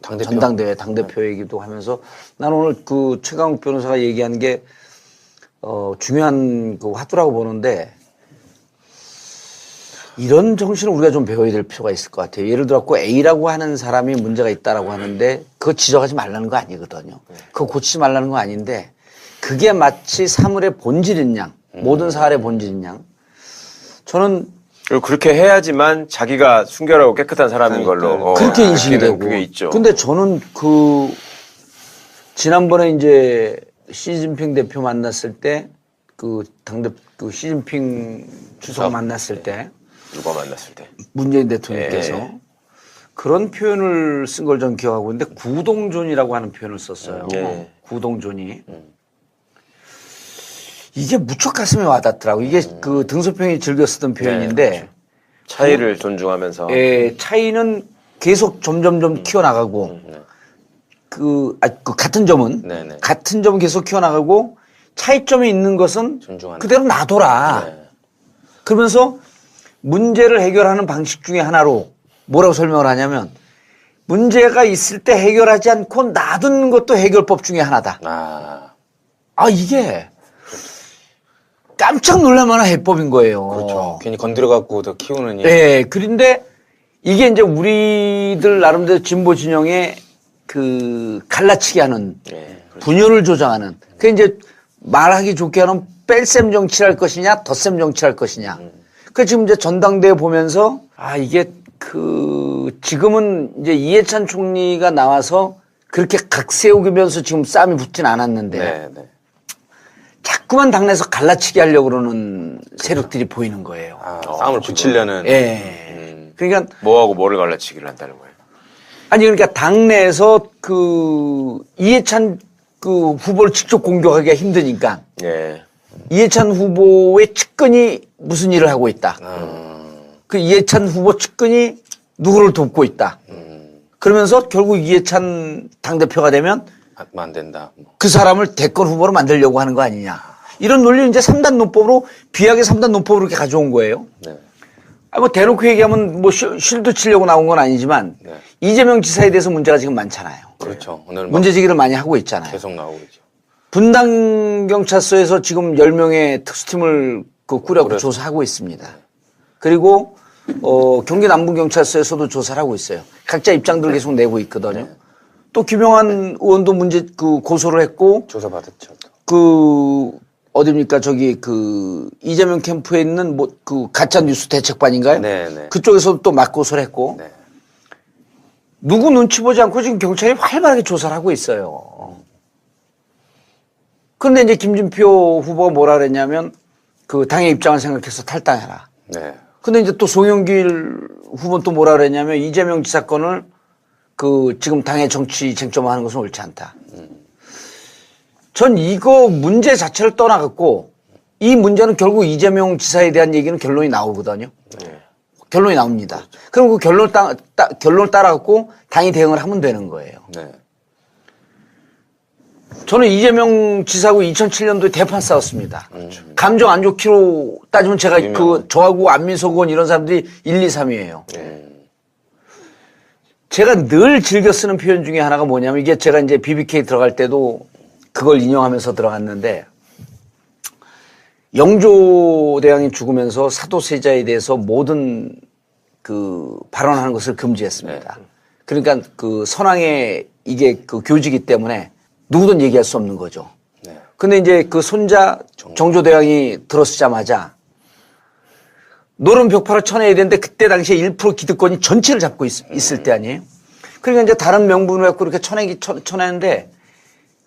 당대표. 전당대회 당대표 얘기도 하면서 나는 오늘 그 최강욱 변호사가 얘기한 게 중요한 그 화두라고 보는데 이런 정신을 우리가 좀 배워야 될 필요가 있을 것 같아요. 예를 들어 A라고 하는 사람이 문제가 있다라고 하는데 그거 지적하지 말라는 거 아니거든요. 그거 고치지 말라는 거 아닌데 그게 마치 사물의 본질인 양, 모든 사활의 본질인 양. 저는 그리고 그렇게 해야지만 자기가 순결하고 깨끗한 사람인 걸로 그렇게 인식이 느끼는 되고. 그게 있죠. 근데 저는 그 지난번에 이제 시진핑 대표 만났을 때 그 당대 그 시진핑 주석 만났을 때 누가 만났을 때 문재인 대통령께서 예. 그런 표현을 쓴 걸 전 기억하고 있는데 구동존이라고 하는 표현을 썼어요. 예. 구동존이. 이게 무척 가슴에 와닿더라고. 이게 그 등소평이 즐겨 쓰던 표현인데 그렇죠. 차이를 존중하면서 차이는 계속 점점점 키워나가고 그 같은 점은 네네. 같은 점은 계속 키워나가고 차이점이 있는 것은 존중한다. 그대로 놔둬라. 네. 그러면서 문제를 해결하는 방식 중에 하나로 뭐라고 설명을 하냐면 문제가 있을 때 해결하지 않고 놔두는 것도 해결법 중에 하나다. 이게 깜짝 놀랄만한 해법인 거예요. 그렇죠. 괜히 건드려갖고 더 키우는 일. 네. 그런데 이게 이제 우리들 나름대로 진보 진영의 그 갈라치기 하는 분열을 조장하는 그 이제 말하기 좋게 하는 뺄셈 정치를 할 것이냐 덧셈 정치를 할 것이냐. 그 지금 이제 전당대회 보면서 이게 그 지금은 이제 이해찬 총리가 나와서 그렇게 각 세우면서 지금 싸움이 붙진 않았는데 네. 자꾸만 당내에서 갈라치기 하려고 그러는 세력들이 보이는 거예요. 싸움을 붙이려는. 예. 그러니까 뭐하고 뭐를 갈라치기를 한다는 거예요. 아니 그러니까 당내에서 그 이해찬 그 후보를 직접 공격하기가 힘드니까 예. 이해찬 후보의 측근이 무슨 일을 하고 있다. 그 이해찬 후보 측근이 누구를 돕고 있다. 그러면서 결국 이해찬 당대표가 되면 안 된다. 그 사람을 대권 후보로 만들려고 하는 거 아니냐. 이런 논리를 이제 3단 논법으로 비약의 3단 논법으로 이렇게 가져온 거예요. 네. 뭐 대놓고 얘기하면 뭐 쉴드 치려고 나온 건 아니지만 이재명 지사에 대해서 문제가 지금 많잖아요. 그렇죠. 오늘 문제 제기를 많이 하고 있잖아요. 계속 나오고 있죠. 분당 경찰서에서 지금 10명의 특수팀을 그 꾸려고 조사하고 있습니다. 그리고 경기 남부 경찰서에서도 조사를 하고 있어요. 각자 입장들 계속 내고 있거든요. 또 김영환 의원도 문제 그 고소를 했고 조사 받았죠. 그 어디입니까 저기 그 이재명 캠프에 있는 뭐 그 가짜 뉴스 대책반인가요? 네. 그쪽에서도 또 맞고소를 했고 네. 누구 눈치 보지 않고 지금 경찰이 활발하게 조사를 하고 있어요. 그런데 이제 김진표 후보가 뭐라 그랬냐면 그 당의 입장을 생각해서 탈당해라. 네. 근데 이제 또 송영길 후보는 또 뭐라 그랬냐면 이재명 지사 건을 지금 당의 정치 쟁점화하는 것은 옳지 않다. 전 이거 문제 자체를 떠나갖고 이 문제는 결국 이재명 지사에 대한 얘기는 결론이 나오거든요. 결론이 나옵니다. 그럼 그 결론을 따라갖고 당이 대응을 하면 되는 거예요. 네. 저는 이재명 지사하고 2007년도에 대판 싸웠습니다. 감정 안 좋기로 따지면 제가 저하고 안민석 의원 이런 사람들이 1, 2, 3위에요. 제가 늘 즐겨 쓰는 표현 중에 하나가 뭐냐면 이게 제가 이제 BBK 들어갈 때도 그걸 인용하면서 들어갔는데 영조대왕이 죽으면서 사도세자에 대해서 모든 발언하는 것을 금지했습니다. 그러니까 선왕의 이게 교지이기 때문에 누구든 얘기할 수 없는 거죠. 근데 이제 그 손자 정조대왕이 들어서자마자 노름벽파를 쳐내야 되는데 그때 당시에 1% 기득권이 전체를 잡고 있을 때 아니에요? 그러니까 이제 다른 명분을 갖고 이렇게 쳐내는데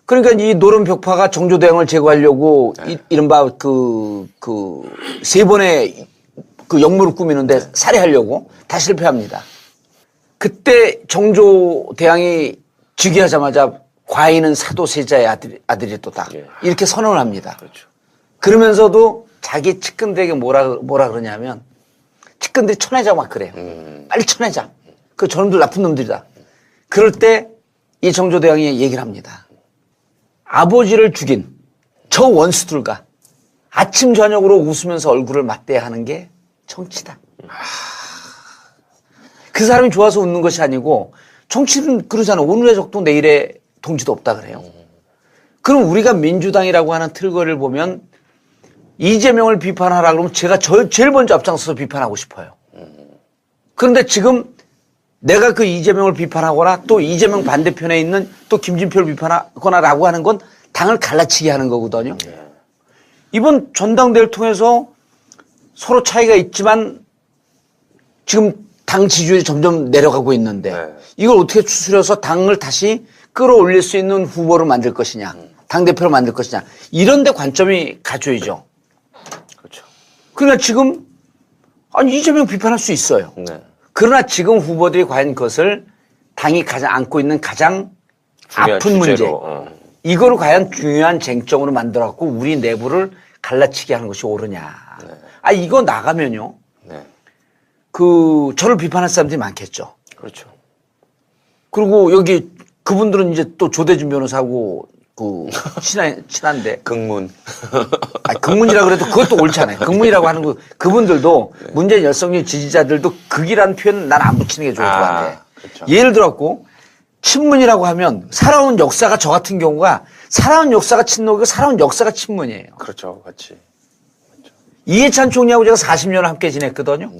그러니까 이 노름벽파가 정조대왕을 제거하려고 이른바 세 번의 역무를 꾸미는데 살해하려고 다 실패합니다. 그때 정조대왕이 즉위하자마자 과인은 사도세자의 아들이 또다. 이렇게 선언을 합니다. 그렇죠. 그러면서도 자기 측근들에게 뭐라 그러냐면 측근들이 쳐내자 막 그래요. 빨리 쳐내자. 저놈들 나쁜 놈들이다. 그럴 때 이 정조대왕이 얘기를 합니다. 아버지를 죽인 저 원수들과 아침 저녁으로 웃으면서 얼굴을 맞대야 하는 게 정치다. 그 사람이 좋아서 웃는 것이 아니고 정치는 그러잖아. 오늘의 적도 내일의 동지도 없다 그래요. 그럼 우리가 민주당이라고 하는 틀거리를 보면 이재명을 비판하라 그러면 제가 제일 먼저 앞장서서 비판하고 싶어요. 그런데 지금 내가 그 이재명을 비판하거나 또 이재명 반대편에 있는 또 김진표를 비판하거나라고 하는 건 당을 갈라치게 하는 거거든요. 이번 전당대회를 통해서 서로 차이가 있지만 지금 당 지지율이 점점 내려가고 있는데 이걸 어떻게 추스려서 당을 다시 끌어올릴 수 있는 후보를 만들 것이냐, 당대표를 만들 것이냐 이런 데 관점이 갖춰야죠. 그렇죠. 그러니까 지금 이재명 비판할 수 있어요. 그러나 지금 후보들이 과연 그것을 당이 안고 있는 가장 아픈 문제 이거를 과연 중요한 쟁점으로 만들어갖고 우리 내부를 갈라치게 하는 것이 옳으냐. 이거 나가면요. 저를 비판할 사람들이 많겠죠. 그렇죠. 그리고 여기 그분들은 이제 또 조대준 변호사하고 친한데. 극문. 극문이라 그래도 그것도 옳지 않아요. 극문이라고 하는 그분들도 문재인 열성률 지지자들도 극이라는 표현 난 안 붙이는 게 좋을 것 같아. 그렇죠. 예를 들었고 친문이라고 하면 살아온 역사가 저 같은 경우가 살아온 역사가 친노고 살아온 역사가 친문이에요. 그렇죠. 같이. 이해찬 총리하고 제가 40년을 함께 지냈거든요.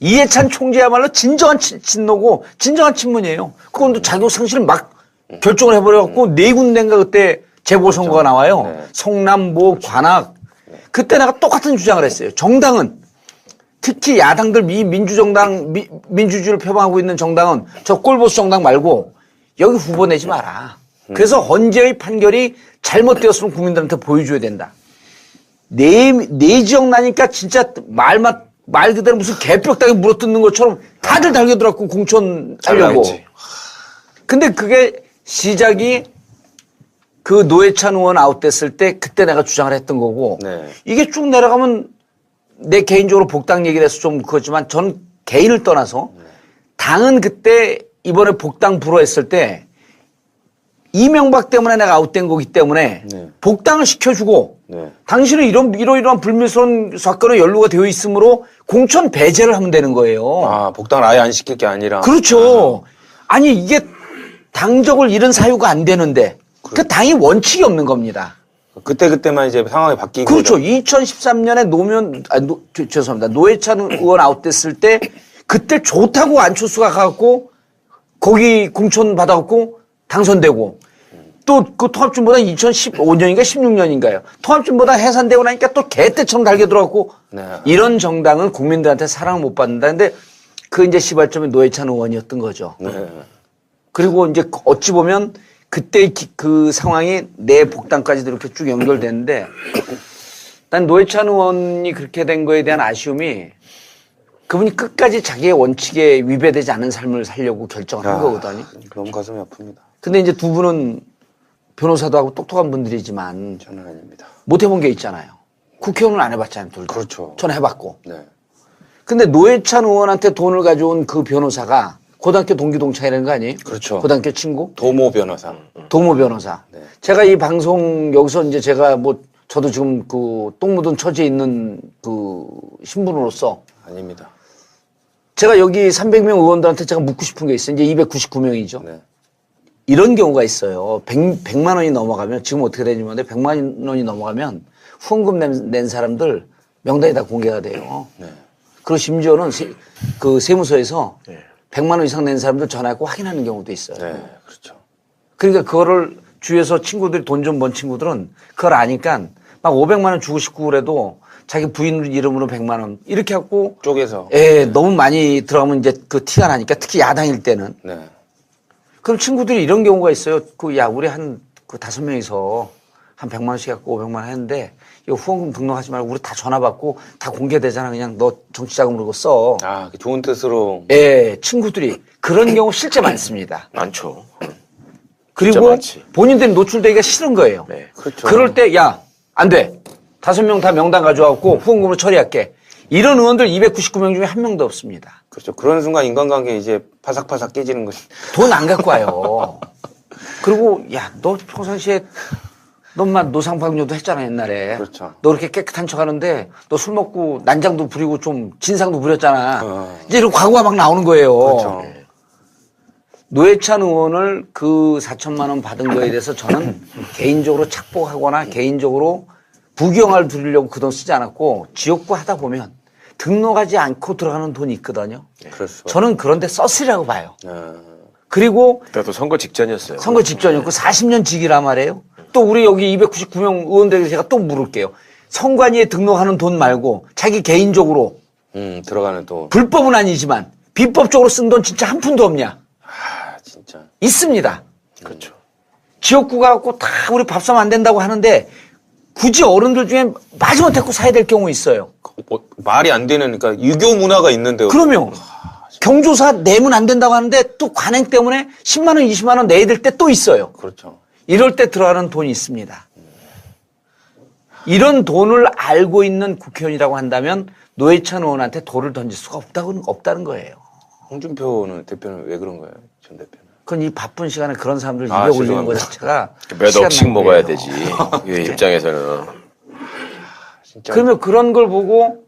이해찬 총재야말로 진정한 친노고 진정한 친문이에요. 그건 또 자격 상실을 막 결정을 해버려갖고 네 군데인가 그때 재보선거가 나와요. 성남, 관악. 그때 내가 똑같은 주장을 했어요. 정당은 특히 야당들 민주정당, 민주주의를 표방하고 있는 정당은 저 꼴보수 정당 말고 여기 후보 내지 마라. 그래서 헌재의 판결이 잘못되었으면 국민들한테 보여줘야 된다. 네 지역 나니까 진짜 말 그대로 무슨 개벽다귀 물어뜯는 것처럼 다들 달겨들었고 공천하려고. 근데 그게 시작이 그 노회찬 의원 아웃됐을 때 그때 내가 주장을 했던 거고 이게 쭉 내려가면 내 개인적으로 복당 얘기를 해서 좀 그렇지만 전 개인을 떠나서 당은 그때 이번에 복당 불허했을 때 이명박 때문에 내가 아웃된 거기 때문에 복당을 시켜주고 당신은 이러이러한 불미스러운 사건에 연루가 되어 있으므로 공천 배제를 하면 되는 거예요. 복당을 아예 안 시킬 게 아니라. 그렇죠. 아니 이게 당적을 잃은 사유가 안 되는데 그 당이 원칙이 없는 겁니다. 그때만 이제 상황이 바뀌고. 그렇죠. 2013년에 노회찬 의원 아웃됐을 때 그때 좋다고 안철수가 가갖고 거기 공천 받아갖고 당선되고 또 그 통합진보당 2015년인가 16년인가요. 통합진보당 해산되고 나니까 또 개떼처럼 달겨들어갖고 이런 정당은 국민들한테 사랑을 못 받는다. 근데 그 이제 시발점이 노회찬 의원이었던 거죠. 그리고 이제 어찌 보면 그때 그 상황이 내 복당까지도 이렇게 쭉 연결됐는데 난 노회찬 의원이 그렇게 된 거에 대한 아쉬움이 그분이 끝까지 자기의 원칙에 위배되지 않은 삶을 살려고 결정을 한 거거든요. 너무 가슴이 아픕니다. 근데 이제 두 분은 변호사도 하고 똑똑한 분들이지만 저는 아닙니다. 못 해본 게 있잖아요. 국회의원은 안 해봤잖아요, 둘 다. 그렇죠. 전 해봤고. 네. 근데 노회찬 의원한테 돈을 가져온 그 변호사가 고등학교 동기 동창이라는 거 아니에요? 그렇죠. 고등학교 친구? 도모 변호사. 도모 변호사. 네. 제가 이 방송 여기서 이제 제가 뭐 저도 지금 그 똥 묻은 처지에 있는 그 신분으로서 아닙니다. 제가 여기 300명 의원들한테 제가 묻고 싶은 게 있어요. 이제 299명이죠. 네. 이런 경우가 있어요. 100만 원이 넘어가면 지금 어떻게 되냐면 100만 원이 넘어가면 후원금 낸 사람들 명단이 다 공개가 돼요. 네. 그리고 심지어는 그 세무서에서 100만 원 이상 낸 사람들 전화하고 확인하는 경우도 있어요. 네. 그렇죠. 그러니까 그거를 주위에서 친구들이 돈 좀 번 친구들은 그걸 아니까 막 500만 원 주고 싶고 그래도 자기 부인 이름으로 100만 원 이렇게 갖고 쪼개서. 예, 너무 많이 들어가면 이제 그 티가 나니까 특히 야당일 때는 네. 그럼 친구들이 이런 경우가 있어요. 야, 우리 한 그 5명이서 한 100만 원씩 갖고 500만 원 했는데 이거 후원금 등록하지 말고 우리 다 전화 받고 다 공개되잖아. 그냥 너 정치자금으로 써. 아, 좋은 뜻으로. 예, 친구들이 그런 경우 실제 많습니다. 많죠. 그리고 많지. 본인들이 노출되기가 싫은 거예요. 네. 그렇죠. 그럴 때, 야, 안 돼. 5명 다 명단 가져와갖고 후원금으로 처리할게. 이런 의원들 299명 중에 한 명도 없습니다. 그렇죠. 그런 순간 인간관계 이제 파삭파삭 깨지는 거죠. 돈 안 갖고 와요. 그리고, 야, 너 평상시에 너만 노상방뇨도 했잖아, 옛날에. 그렇죠. 너 이렇게 깨끗한 척 하는데 너 술 먹고 난장도 부리고 좀 진상도 부렸잖아. 어. 이제 이런 과거가 막 나오는 거예요. 그렇죠. 노회찬 의원을 그 4천만 원 받은 거에 대해서 저는 개인적으로 착복하거나 개인적으로 부경을 두리려고 그 돈 쓰지 않았고 지역구 하다 보면 등록하지 않고 들어가는 돈이 있거든요. 그럴 수가. 저는 그런데 썼으리라고 봐요. 아, 그리고 그때도 선거 직전이었어요. 선거 직전이었고 40년 직이란 말이에요. 또 우리 여기 299명 의원들에게 제가 또 물을게요. 선관위에 등록하는 돈 말고 자기 개인적으로 들어가는 또. 불법은 아니지만 비법적으로 쓴 돈 진짜 한 푼도 없냐? 아, 진짜. 있습니다. 그렇죠. 지역구가 갖고 다 우리 밥 사면 안 된다고 하는데 굳이 어른들 중에 마지못해 사야 될 경우 있어요. 말이 안 되는, 그러니까 유교 문화가 있는데요. 그러면 경조사 내면 안 된다고 하는데 또 관행 때문에 10만 원, 20만 원 내야 될 때 또 있어요. 그렇죠. 이럴 때 들어가는 돈이 있습니다. 이런 돈을 알고 있는 국회의원이라고 한다면 노회찬 의원한테 돌을 던질 수가 없다는 거예요. 홍준표 대표는 왜 그런 거예요? 전 대표는. 그건 이 바쁜 시간에 그런 사람들 아, 입에 올리는 것 죄송합니다. 자체가 몇 시간 억씩 먹어야 낭비예요. 되지. 이 입장에서는. 진짜. 그러면 그런 걸 보고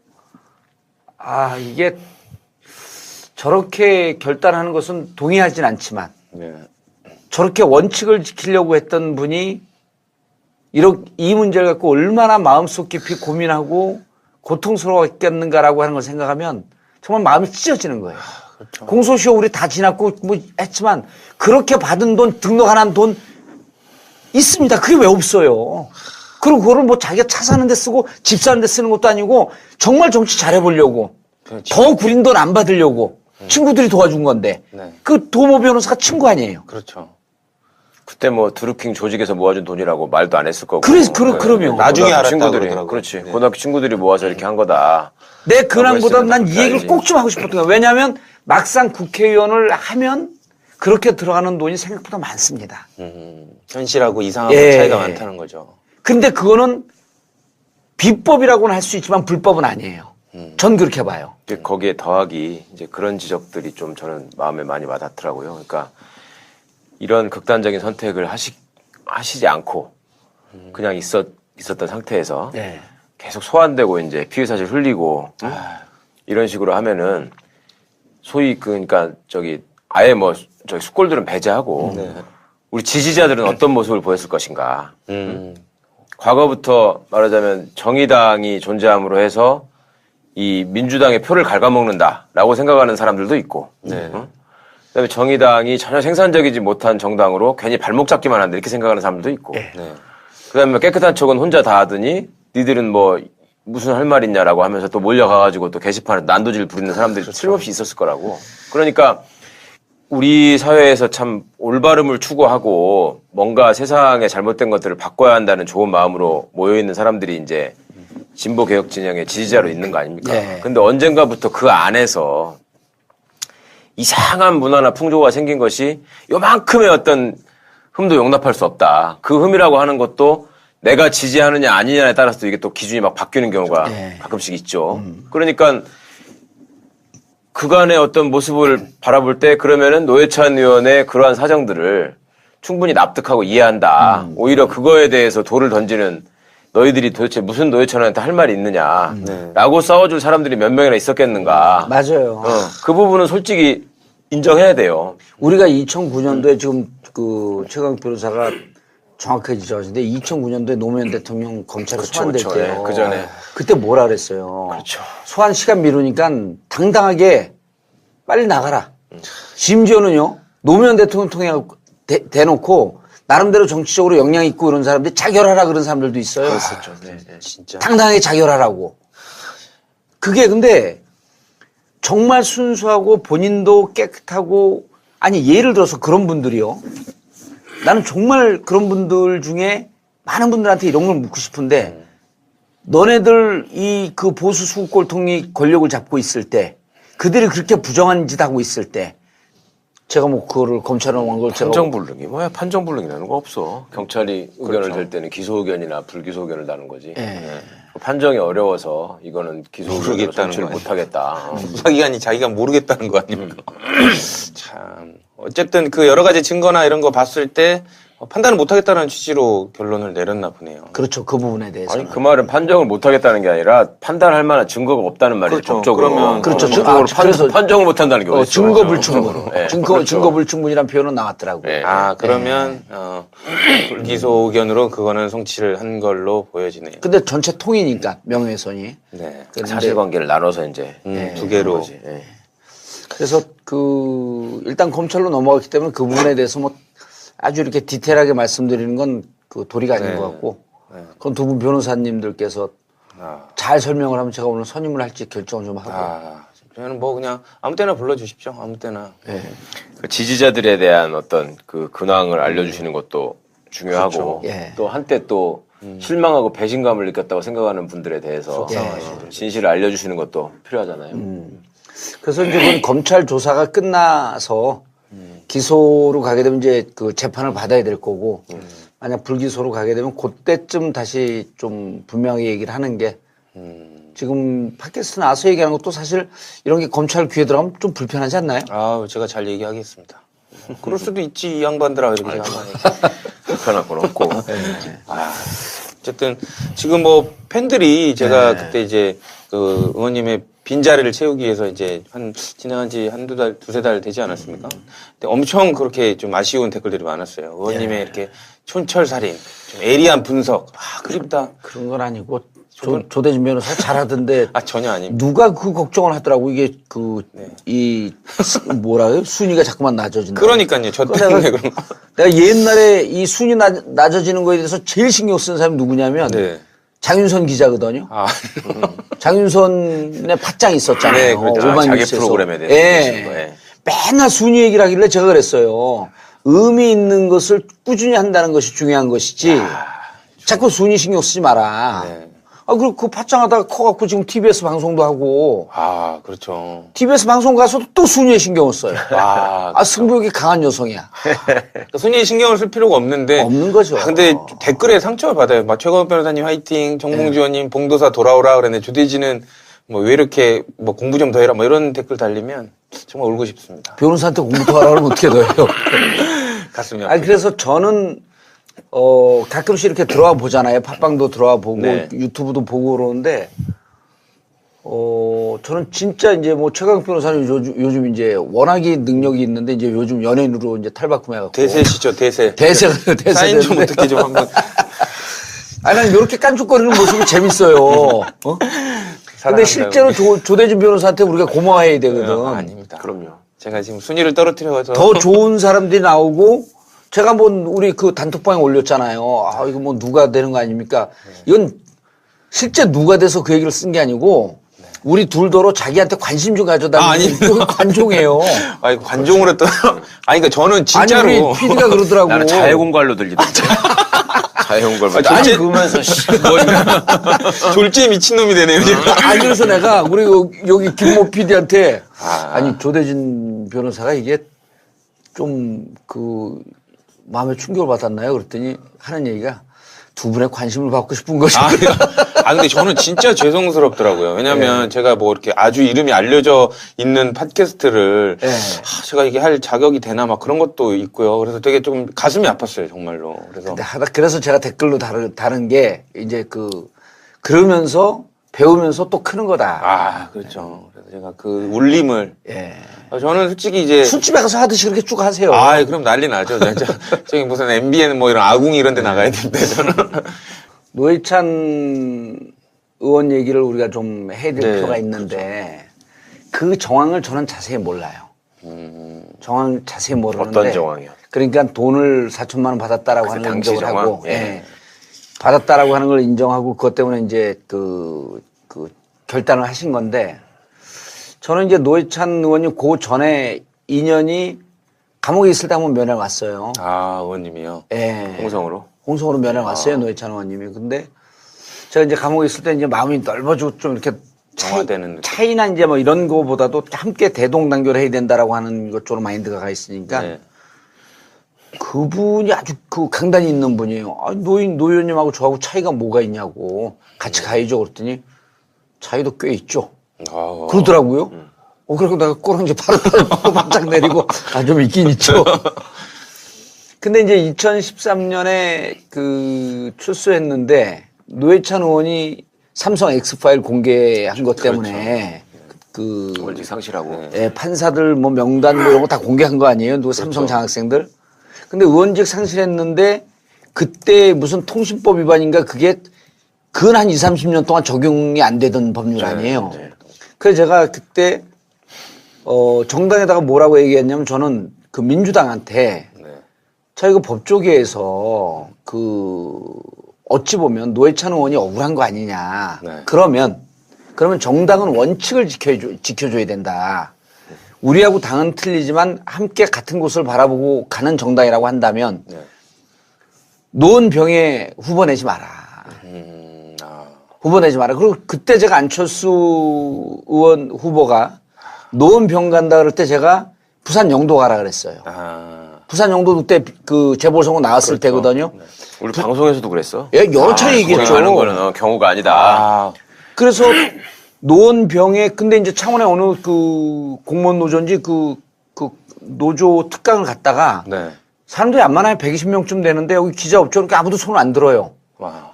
아 이게 저렇게 결단하는 것은 동의하진 않지만 네. 저렇게 원칙을 지키려고 했던 분이 이 문제를 갖고 얼마나 마음속 깊이 고민하고 고통스러웠겠는가라고 하는 걸 생각하면 정말 마음이 찢어지는 거예요. 그렇죠. 공소시효 우리 다 지났고 뭐 했지만 그렇게 받은 돈 등록 안 한 돈 있습니다. 그게 왜 없어요? 그리고 그거를 뭐 자기가 차 사는 데 쓰고 집 사는 데 쓰는 것도 아니고 정말 정치 잘해보려고 더 구린 돈 안 받으려고 친구들이 도와준 건데 네. 그 도모 변호사가 친구 아니에요. 그렇죠. 그때 뭐 드루킹 조직에서 모아준 돈이라고 말도 안 했을 거고. 그러면. 나중에 고등학교 알았다고 친구들이 그러더라고요. 그렇지. 네. 고등학교 친구들이 모아서 이렇게 한 거다. 내 근황보다 했으면 난 이 얘기를 알지. 꼭 좀 하고 싶었던 거예요. 왜냐하면 막상 국회의원을 하면 그렇게 들어가는 돈이 생각보다 많습니다. 현실하고 이상하고 예. 차이가 많다는 거죠. 근데 그거는 비법이라고는 할 수 있지만 불법은 아니에요. 전 그렇게 봐요. 이제 거기에 더하기 이제 그런 지적들이 좀 저는 마음에 많이 와닿더라고요. 그러니까 이런 극단적인 선택을 하시지 않고 그냥 있었던 상태에서 네. 계속 소환되고 이제 피의 사실 흘리고 이런 식으로 하면은 소위 그러니까 아예 뭐 저기 숙골들은 배제하고 네. 우리 지지자들은 어떤 모습을 보였을 것인가. 과거부터 말하자면 정의당이 존재함으로 해서 이 민주당의 표를 갉아먹는다라고 생각하는 사람들도 있고. 네. 그다음에 정의당이 전혀 생산적이지 못한 정당으로 괜히 발목 잡기만 한다 이렇게 생각하는 사람들도 있고. 네. 그다음에 깨끗한 척은 혼자 다 하더니 니들은 뭐 무슨 할 말 있냐라고 하면서 또 몰려가가지고 또 게시판에 난도질 부리는 사람들이 틀림없이 있었을 거라고. 그러니까 우리 사회에서 참 올바름을 추구하고 뭔가 세상에 잘못된 것들을 바꿔야 한다는 좋은 마음으로 모여있는 사람들이 이제 진보 개혁 진영의 지지자로 있는 거 아닙니까? 네. 근데 언젠가부터 그 안에서 이상한 문화나 풍조가 생긴 것이 요만큼의 어떤 흠도 용납할 수 없다. 그 흠이라고 하는 것도 내가 지지하느냐 아니냐에 따라서 이게 또 기준이 막 바뀌는 경우가 네. 가끔씩 있죠. 그러니까 그간의 어떤 모습을 바라볼 때 그러면은 노회찬 의원의 그러한 사정들을 충분히 납득하고 이해한다. 오히려 그거에 대해서 돌을 던지는 너희들이 도대체 무슨 노회찬한테 할 말이 있느냐라고 싸워줄 사람들이 몇 명이나 있었겠는가. 맞아요. 그 부분은 솔직히 인정해야 돼요. 우리가 2009년도에 지금 그 최강 변호사가 정확하게 지적하신데 2009년도에 노무현 대통령 검찰에 소환될 그쵸. 때요. 예, 그 전에. 그때 뭐라 그랬어요. 그렇죠. 소환 시간 미루니까 당당하게 빨리 나가라. 심지어는요. 노무현 대통령 통해 대놓고 나름대로 정치적으로 영향 있고 이런 사람들이 자결하라 그런 사람들도 있어요. 그랬었죠. 네, 네. 진짜. 당당하게 자결하라고. 그게 근데 정말 순수하고 본인도 깨끗하고 아니 예를 들어서 그런 분들이요. 나는 정말 그런 분들 중에 많은 분들한테 이런 걸 묻고 싶은데 너네들 이 그 보수 수국골통이 권력을 잡고 있을 때 그들이 그렇게 부정한 짓 하고 있을 때 제가 뭐 그거를 검찰에 온 걸 제가 판정불능이 뭐야? 판정불능이라는 거 없어. 경찰이 의견을 댈 때는 기소 의견이나 불기소 의견을 다는 거지. 네. 판정이 어려워서 이거는 기소 의견으로 모르겠다는 선치를 거야. 못하겠다. 수사기관이 자기가 모르겠다는 거 아닙니까? 참. 어쨌든 그 여러 가지 증거나 이런 거 봤을 때 판단을 못하겠다는 취지로 결론을 내렸나 보네요. 그렇죠. 그 부분에 대해서. 아니 그 말은 판정을 못하겠다는 게 아니라 판단할 만한 증거가 없다는 말이죠. 그렇죠. 법적으로. 그러면 그렇죠. 법적으로 아, 그래서 판정을 못한다는 게 어디 있어요? 증거 불충분. 네. 증거 그렇죠. 증거 불충분이란 표현은 나왔더라고요. 네. 아, 그러면, 불기소 의견으로 그거는 성취를 한 걸로 보여지네요. 근데 전체 통이니까 명예훼손이. 네. 그런데 사실관계를 나눠서 이제 두 개로. 거지. 예. 그래서 일단 검찰로 넘어갔기 때문에 그 부분에 대해서 뭐 아주 이렇게 디테일하게 말씀드리는 건 그 도리가 아닌 네. 것 같고 그건 두 분 변호사님들께서 아, 잘 설명을 하면 제가 오늘 선임을 할지 결정을 좀 하고. 저는 뭐 그냥 아무 때나 불러주십시오. 아무 때나. 그 지지자들에 대한 어떤 그 근황을 알려주시는 것도 중요하고 그렇죠. 예. 또 한때 또 실망하고 배신감을 느꼈다고 생각하는 분들에 대해서 진실을 알려주시는 것도 필요하잖아요. 그래서 이제 그건 검찰 조사가 끝나서 기소로 가게 되면 이제 그 재판을 받아야 될 거고 만약 불기소로 가게 되면 그때쯤 다시 좀 분명히 얘기를 하는 게 지금 팟캐스트 나와서 얘기하는 것도 사실 이런 게 검찰 귀에 들어가면 좀 불편하지 않나요? 아, 제가 잘 얘기하겠습니다. 그럴 수도 있지, 이 양반들아. 이렇게 제가 한번 불편할 건 없고. 어쨌든 지금 뭐 팬들이 제가 그때 이제 그 의원님의 빈자리를 채우기 위해서 이제 진행한 지 한두 달, 두세 달 되지 않았습니까? 근데 엄청 그렇게 좀 아쉬운 댓글들이 많았어요. 의원님의 이렇게 촌철살인, 좀 예리한 분석. 아, 그립다. 그런 건 아니고 조대진 변호사 잘하던데 아, 전혀 아닙니다. 누가 그 걱정을 하더라고. 이게 뭐라요? 순위가 자꾸만 낮아진다. 그러니까요. 저 때문에 그런 거. 내가 옛날에 이 순위 낮아지는 거에 대해서 제일 신경 쓴 사람이 누구냐면 네. 장윤선 기자거든요. 아, 장윤선의 팟짱 있었잖아요. 네, 그렇죠. 오마이뉴스에서. 자기 프로그램에 대해서 예. 얘기하시는 거예요. 맨날 순위 얘기를 하길래 제가 그랬어요. 의미 있는 것을 꾸준히 한다는 것이 중요한 것이지 자꾸 순위 신경 쓰지 마라. 네. 아, 그리고 그 팟짱 하다가 커갖고 지금 TBS 방송도 하고 아, 그렇죠. TBS 방송 가서도 또 순위에 신경을 써요. 아, 승부욕이 강한 여성이야. 순위에 신경을 쓸 필요가 없는데. 없는 거죠. 근데 댓글에 상처를 받아요. 막 최강욱 변호사님 화이팅, 정봉주 의원님 봉도사 돌아오라 그랬는데 조대진은 뭐 왜 이렇게 뭐 공부 좀 더 해라 뭐 이런 댓글 달리면 정말 울고 싶습니다. 변호사한테 공부 더 하라고 하면 어떻게 더 해요? 가슴이 아니, 그래서 저는, 가끔씩 이렇게 들어와 보잖아요. 팟빵도 들어와 보고, 네. 유튜브도 보고 그러는데, 저는 진짜 이제 뭐 최강 변호사는 요즘 이제 워낙에 능력이 있는데 이제 요즘 연예인으로 이제 탈바꿈해갖고. 대세시죠, 대세. 대세가 사인 좀 됐는데. 어떻게 좀 한번. 아니, 난 이렇게 깐죽거리는 모습이 재밌어요. 근데 실제로 조대진 변호사한테 우리가 고마워해야 되거든. 아닙니다. 그럼요. 제가 지금 순위를 떨어뜨려서. 더 좋은 사람들이 나오고, 제가 뭐 우리 그 단톡방에 올렸잖아요. 아, 이거 뭐 누가 되는 거 아닙니까? 이건 실제 누가 돼서 그 얘기를 쓴 게 아니고, 우리 둘더러 자기한테 관심 좀 가져달라고. 아니. 이건 관종이에요. 아니 관종으로 또 아니 그러니까 저는 진짜로 아니, 우리 PD가 그러더라고. 나는 자해공갈로 들리던데. 자해공갈 맞지? 아니, 그러면서 졸지에 미친놈이 되네요 지금. 아니 그래서 내가 우리 여기 김모 PD한테 아니 조대진 변호사가 이게 좀 그 마음에 충격을 받았나요? 그랬더니 하는 얘기가 두 분의 관심을 받고 싶은 거죠. 근데 저는 진짜 죄송스럽더라고요. 왜냐면 제가 뭐 이렇게 아주 이름이 알려져 있는 팟캐스트를 제가 이게 할 자격이 되나 막 그런 것도 있고요. 그래서 되게 좀 가슴이 아팠어요, 정말로. 그래서 제가 댓글로 다른 게 이제 그러면서 배우면서 또 크는 거다. 그렇죠. 그래서 제가 그 울림을. 예. 저는 솔직히 이제. 술집에 가서 하듯이 그렇게 쭉 하세요. 그럼 난리 나죠. 진짜. 저기 무슨 MBN 뭐 이런 아궁이 이런 데 나가야 되는데, 저는. 노회찬 의원 얘기를 우리가 좀 해야 될 필요가 있는데 그 정황을 저는 자세히 몰라요. 정황 자세히 모르는데. 어떤 정황이요? 그러니까 돈을 4천만 원 받았다라고 하는 걸 당시 인정을 정황? 하고. 받았다라고 하는 걸 인정하고 그것 때문에 이제 그 결단을 하신 건데 저는 이제 노회찬 의원님 그 전에 2년이 감옥에 있을 때 한번 면회 왔어요. 의원님이요? 예. 홍성으로? 홍성으로 면회 왔어요, 노회찬 의원님이. 근데 제가 이제 감옥에 있을 때 이제 마음이 넓어지고 좀 이렇게 차이나 이제 뭐 이런 거보다도 함께 대동단결 해야 된다라고 하는 것 쪽으로 마인드가 가 있으니까 그분이 아주 강단이 있는 분이에요. 노 의원님하고 저하고 차이가 뭐가 있냐고. 같이 가야죠. 그랬더니 차이도 꽤 있죠. 그러더라고요. 그리고 내가 꼬랑지 바로 바짝 내리고 좀 있긴 있죠. 근데 이제 2013년에 출소했는데 노회찬 의원이 삼성 X파일 공개한 것 때문에 월직 상실하고. 판사들 뭐 명단 뭐 이런 거 다 공개한 거 아니에요? 삼성 장학생들. 근데 의원직 상실했는데 그때 무슨 통신법 위반인가 그게 근 한 20, 30년 동안 적용이 안 되던 법률 아니에요. 그래서 제가 그때 정당에다가 뭐라고 얘기했냐면 저는 그 민주당한테 자 이거 법조계에서 어찌 보면 노회찬 의원이 억울한 거 아니냐. 그러면 정당은 원칙을 지켜줘야 된다. 우리하고 당은 틀리지만 함께 같은 곳을 바라보고 가는 정당이라고 한다면 노원병에 후보 내지 마라. 후보 내지 마라. 그리고 그때 제가 안철수 의원 후보가 노원병 간다 그럴 때 제가 부산 영도 가라 그랬어요. 부산 영도 그때 재보선거 나왔을 때거든요. 우리 방송에서도 그랬어. 여러 차례 얘기했죠. 하는 거는 경우가 아니다. 그래서 노원병에 근데 이제 창원에 어느 공무원 노조인지 노조 특강을 갔다가 사람들이 안 많아요. 120명쯤 되는데 여기 기자 없죠. 그러니까 아무도 손을 안 들어요.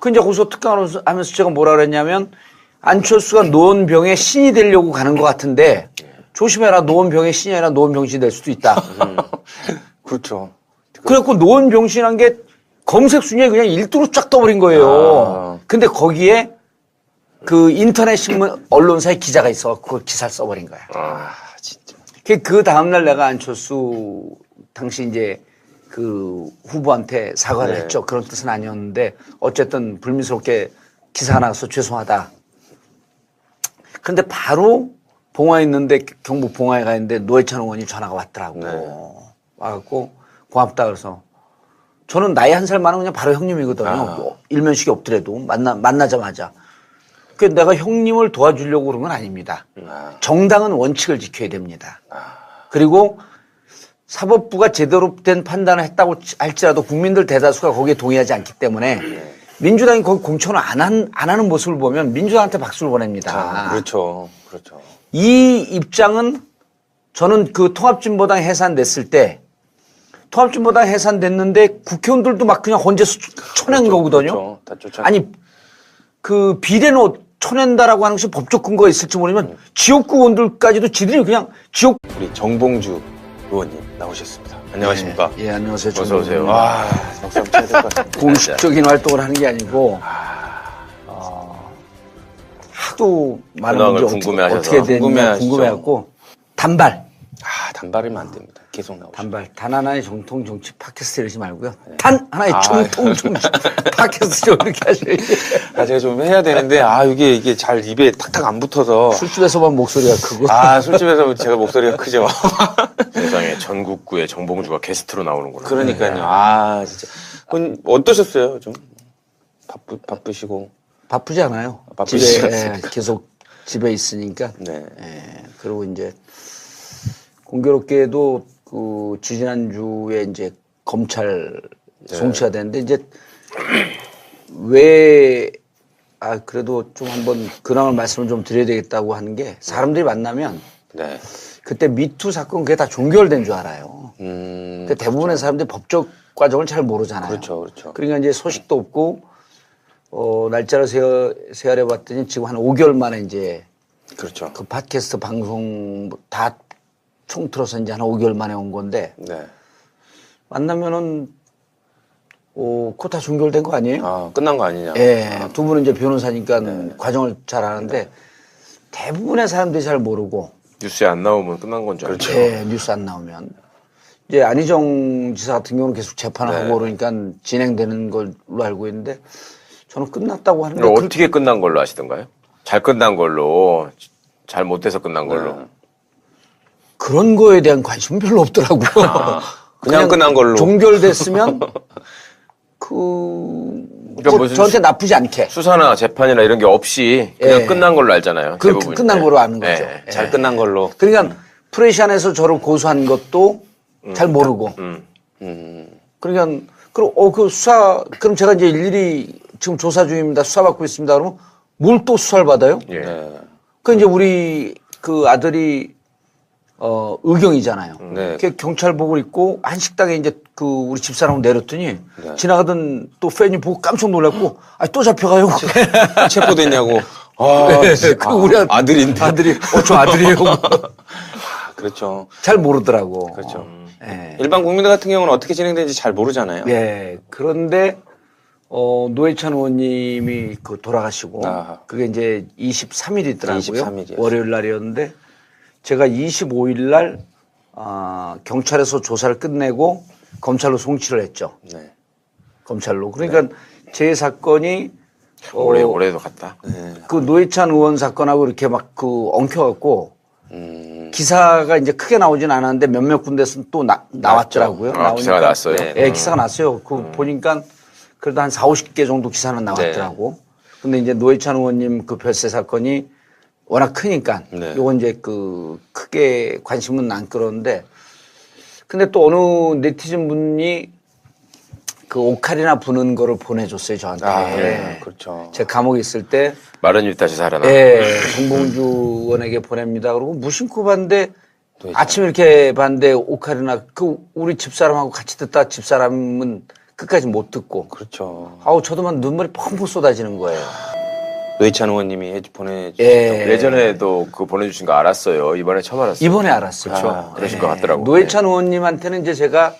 그 이제 거기서 특강을 하면서 제가 뭐라 그랬냐면 안철수가 노원병의 신이 되려고 가는 것 같은데 조심해라. 노원병의 신이 아니라 노원병신이 될 수도 있다. 그렇죠. 그래갖고 노원병신한 게 검색 순위에 그냥 1등으로 쫙 떠버린 거예요. 근데 거기에 인터넷 신문 언론사에 기자가 있어. 그 기사를 써버린 거야. 진짜. 그 다음날 내가 안철수 당시 이제 후보한테 사과를 했죠. 그런 뜻은 아니었는데 어쨌든 불미스럽게 기사가 나와서 죄송하다. 그런데 바로 봉화에 있는데 경북 봉화에 가 있는데 노회찬 의원이 전화가 왔더라고. 와갖고 고맙다 그래서 저는 나이 한 살 많은 그냥 바로 형님이거든요. 일면식이 없더라도 만나자마자. 그래서 내가 형님을 도와주려고 그런 건 아닙니다. 정당은 원칙을 지켜야 됩니다. 그리고 사법부가 제대로 된 판단을 했다고 할지라도 국민들 대다수가 거기에 동의하지 않기 때문에 민주당이 거기 공천을 안 하는 모습을 보면 민주당한테 박수를 보냅니다. 그렇죠. 이 입장은 저는 통합진보당 해산됐을 때 통합진보당 해산됐는데 국회의원들도 막 그냥 헌재에서 쳐낸 거거든요. 아니 비례는 쳐낸다라고 하는 것이 법적 근거가 있을지 모르지만 지역구 의원들까지도 지들이 그냥 우리 정봉주 의원님 나오셨습니다. 안녕하십니까? 예, 안녕하세요. 어서 오세요. 박수 한번 쳐야 될 것 같습니다. 공식적인 활동을 하는 게 아니고 하도 많은 분들이 어떻게 됐냐 궁금해갖고 단발. 단발이면 안 됩니다. 계속 나오죠. 단발 단 하나의 정통 정치 팟캐스트 이러지 말고요. 단 하나의 정통 정치 팟캐스트 좀 이렇게 하셔야지. 제가 좀 해야 되는데 이게 잘 입에 탁탁 안 붙어서. 술집에서만 목소리가 크고. 술집에서 제가 목소리가 크죠. 세상에 전국구의 정봉주가 게스트로 나오는구나. 그러니까요. 진짜. 그건 어떠셨어요? 좀 바쁘시고. 바쁘지 않아요. 바쁘시죠? 집에 계속 집에 있으니까. 네. 그리고 이제 공교롭게도 그 지지난주에 이제 검찰 송치가 됐는데 이제 왜 그래도 좀 한번 근황을 말씀을 좀 드려야 되겠다고 하는 게 사람들이 만나면 네. 그때 미투 사건 그게 다 종결된 줄 알아요. 근데 대부분의 사람들이 법적 과정을 잘 모르잖아요. 그렇죠. 그러니까 이제 소식도 없고 날짜를 세알해 봤더니 지금 한 5개월 만에 이제 그렇죠. 그 팟캐스트 방송 다 총틀어서 이제 한 5개월 만에 온 건데 네. 만나면은 그거 다 종결된 거 아니에요? 끝난 거 아니냐. 두 분은 이제 변호사니까 과정을 잘 아는데 대부분의 사람들이 잘 모르고 뉴스에 안 나오면 끝난 건 줄 알죠. 뉴스 안 나오면 이제 안희정 지사 같은 경우는 계속 재판을 하고 그러니까 진행되는 걸로 알고 있는데 저는 끝났다고 하는데 어떻게 끝난 걸로 아시던가요? 잘 끝난 걸로, 잘 못돼서 끝난 걸로. 그런 거에 대한 관심은 별로 없더라고요. 그냥 끝난 걸로. 종결됐으면 뭐 저한테 나쁘지 않게. 수사나 재판이나 이런 게 없이 그냥 끝난 걸로 알잖아요. 대부분. 끝난 걸로 아는 거죠. 잘 끝난 걸로. 그러니까 프레시안에서 저를 고소한 것도 잘 모르고. 그러니까 그 수사 그럼 제가 이제 일일이 지금 조사 중입니다. 수사받고 있습니다. 그러면 뭘 또 수사를 받아요? 그 이제 우리 그 아들이 의경이잖아요. 그 경찰복을 입고 한 식당에 이제 그 우리 집사람을 내렸더니 지나가던 또 팬이 보고 깜짝 놀랐고 또 잡혀가요. 체포됐냐고. 그 우리 아들인데. 아들이 저 아들이에요. 그렇죠. 잘 모르더라고. 그렇죠. 일반 국민들 같은 경우는 어떻게 진행되는지 잘 모르잖아요. 그런데 노회찬 의원님이 돌아가시고 그게 이제 23일이더라고요. 23일이었어요. 월요일 날이었는데 제가 25일 날 경찰에서 조사를 끝내고 검찰로 송치를 했죠. 검찰로. 그러니까 제 사건이 올해도 갔다. 그 노회찬 의원 사건하고 이렇게 막 엉켜갖고 기사가 이제 크게 나오진 않았는데 몇몇 군데서 또 나왔더라고요. 기사가 났어요. 기사가 났어요. 보니까 그래도 한 40-50개 정도 기사는 나왔더라고. 근데 이제 노회찬 의원님 그 별세 사건이 워낙 크니까 요건 이제 크게 관심은 안 끌었는데 근데 또 어느 네티즌 분이 그 오카리나 부는 거를 보내줬어요, 저한테. 그렇죠. 제가 감옥에 있을 때. 마른 입 다시 살아나. 정봉주 의원에게 보냅니다. 그러고 무심코 봤는데 아침에 이렇게 봤는데 오카리나 우리 집사람하고 같이 듣다 집사람은 끝까지 못 듣고. 그렇죠. 저도 막 눈물이 펑펑 쏟아지는 거예요. 노회찬 의원님이 보내주셨죠. 예전에도 그거 보내주신 거 알았어요. 이번에 처음 알았어요. 이번에 알았어요. 그렇죠. 그러신 것 같더라고요. 노회찬 의원님한테는 이제 제가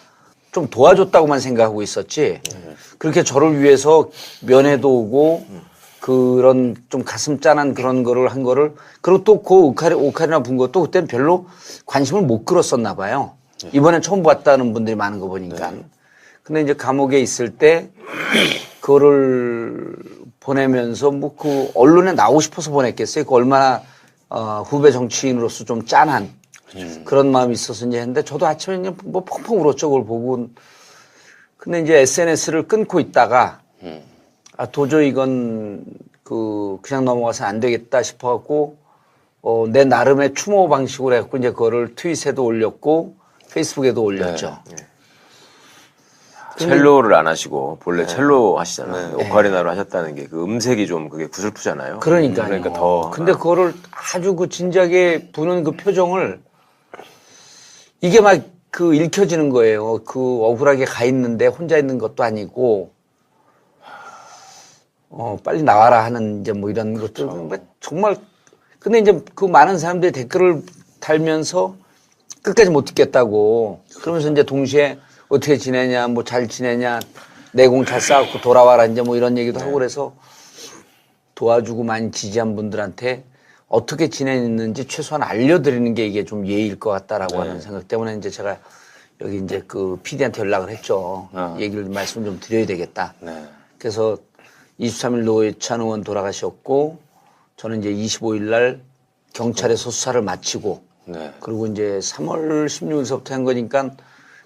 좀 도와줬다고만 생각하고 있었지. 그렇게 저를 위해서 면회도 오고 그런 좀 가슴 짠한 그런 거를 한 거를 그리고 또 그 오카리나 분 것도 그때는 별로 관심을 못 끌었었나 봐요. 이번엔 처음 봤다는 분들이 많은 거 보니까. 근데 이제 감옥에 있을 때 그거를 보내면서 뭐 그 언론에 나오고 싶어서 보냈겠어요. 그 얼마나 후배 정치인으로서 좀 짠한 그런 마음이 있어서 이제 했는데 저도 아침에 그냥 뭐 펑펑 울었죠. 그걸 보고. 근데 이제 SNS를 끊고 있다가 도저히 이건 그냥 넘어가서 안 되겠다 싶어갖고 내 나름의 추모 방식으로 해갖고 이제 그거를 트윗에도 올렸고 페이스북에도 올렸죠. 첼로를 안 하시고 본래 첼로 하시잖아요. 오카리나로 하셨다는 게 그 음색이 좀 그게 구슬프잖아요. 그러니까 더. 근데 그거를 아주 진지하게 부는 그 표정을 이게 막 읽혀지는 거예요. 억울하게 가 있는데 혼자 있는 것도 아니고 빨리 나와라 하는 이제 뭐 이런 것들 정말 근데 이제 그 많은 사람들이 댓글을 달면서 끝까지 못 듣겠다고 그러면서 이제 동시에 어떻게 지내냐, 뭐 잘 지내냐, 내공 잘 쌓았고 돌아와라 이제 뭐 이런 얘기도 하고 그래서 도와주고 많이 지지한 분들한테 어떻게 지내는지 최소한 알려드리는 게 이게 좀 예의일 것 같다라고 하는 생각 때문에 이제 제가 여기 이제 그 PD한테 연락을 했죠. 얘기를 말씀 좀 드려야 되겠다. 네. 그래서 23일 노회찬 의원 돌아가셨고 저는 이제 25일 날 경찰에서 수사를 마치고 네. 그리고 이제 3월 16일서부터 한 거니까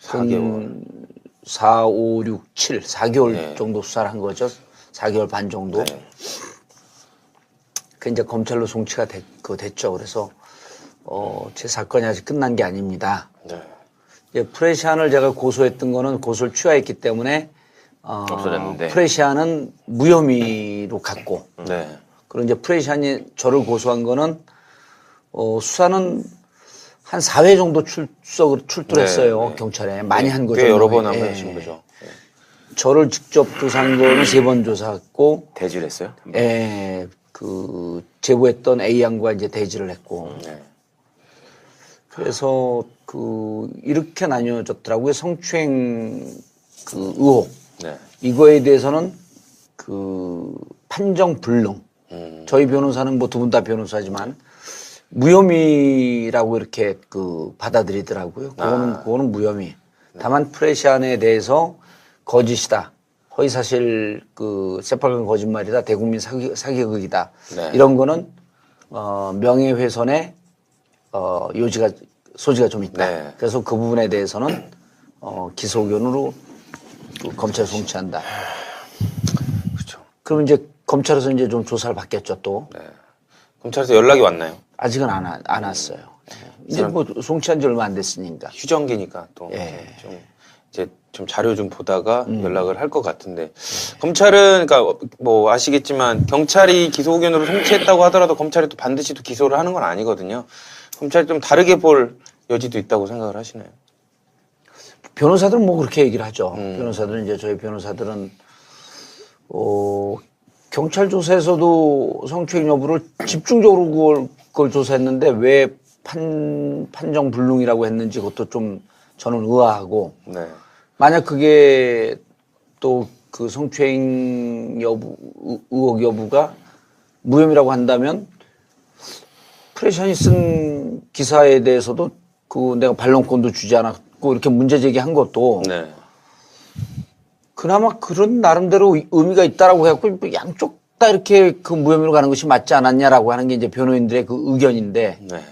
4개월. 4, 5, 6, 7, 4개월 네. 정도 수사를 한 거죠. 4개월 반 정도. 네. 그 이제 검찰로 송치가 됐죠. 그래서 제 사건이 아직 끝난 게 아닙니다. 네. 이제 프레시안을 제가 고소했던 거는 고소를 취하했기 때문에 없어졌는데. 프레시안은 무혐의로 갔고 네. 그리고 이제 프레시안이 저를 고소한 거는 수사는 한 4회 정도 출두를 했어요. 네. 경찰에. 많이 한 거죠. 꽤 여러 번 예. 하신 거죠. 저를 직접 조사한 거는 3번 조사했고, 대지를 했어요? 예, 그, 제보했던 A양과 이제 대지를 했고. 네. 그래서 이렇게 나뉘어졌더라고요. 성추행 의혹. 네. 이거에 대해서는 판정 불능. 저희 변호사는 뭐 두 분 다 변호사지만 무혐의라고 이렇게 받아들이더라고요. 그거는 무혐의. 다만 프레시안에 대해서 거짓이다. 허위사실 새빨간 거짓말이다. 대국민 사기극이다. 네. 이런 거는 명예훼손의 소지가 좀 있다. 네. 그래서 그 부분에 대해서는 기소 의견으로 검찰에 송치한다. 그렇죠. 그럼 이제 검찰에서 이제 좀 조사를 받겠죠 또. 네. 검찰에서 연락이 왔나요? 아직은 안 왔어요. 이제 뭐 송치한 지 얼마 안 됐으니까. 휴전기니까 또 좀 자료 좀 보다가 연락을 할 것 같은데 검찰은 그러니까 뭐 아시겠지만 경찰이 기소 의견으로 송치했다고 하더라도 검찰이 또 반드시 또 기소를 하는 건 아니거든요. 검찰이 좀 다르게 볼 여지도 있다고 생각을 하시나요? 변호사들은 뭐 그렇게 얘기를 하죠. 변호사들은 이제 저희 변호사들은 경찰 조사에서도 성추행 여부를 집중적으로 그걸 조사했는데 왜 판정 불능이라고 했는지 그것도 좀 저는 의아하고 네. 만약 그게 또 그 성추행 의혹 여부가 무혐의라고 한다면 프레시안이 쓴 기사에 대해서도 내가 반론권도 주지 않았고 이렇게 문제 제기한 것도 네. 그나마 그런 나름대로 의미가 있다라고 해갖고 뭐 양쪽 다 이렇게 무혐의로 가는 것이 맞지 않았냐라고 하는 게 이제 변호인들의 그 의견인데 네.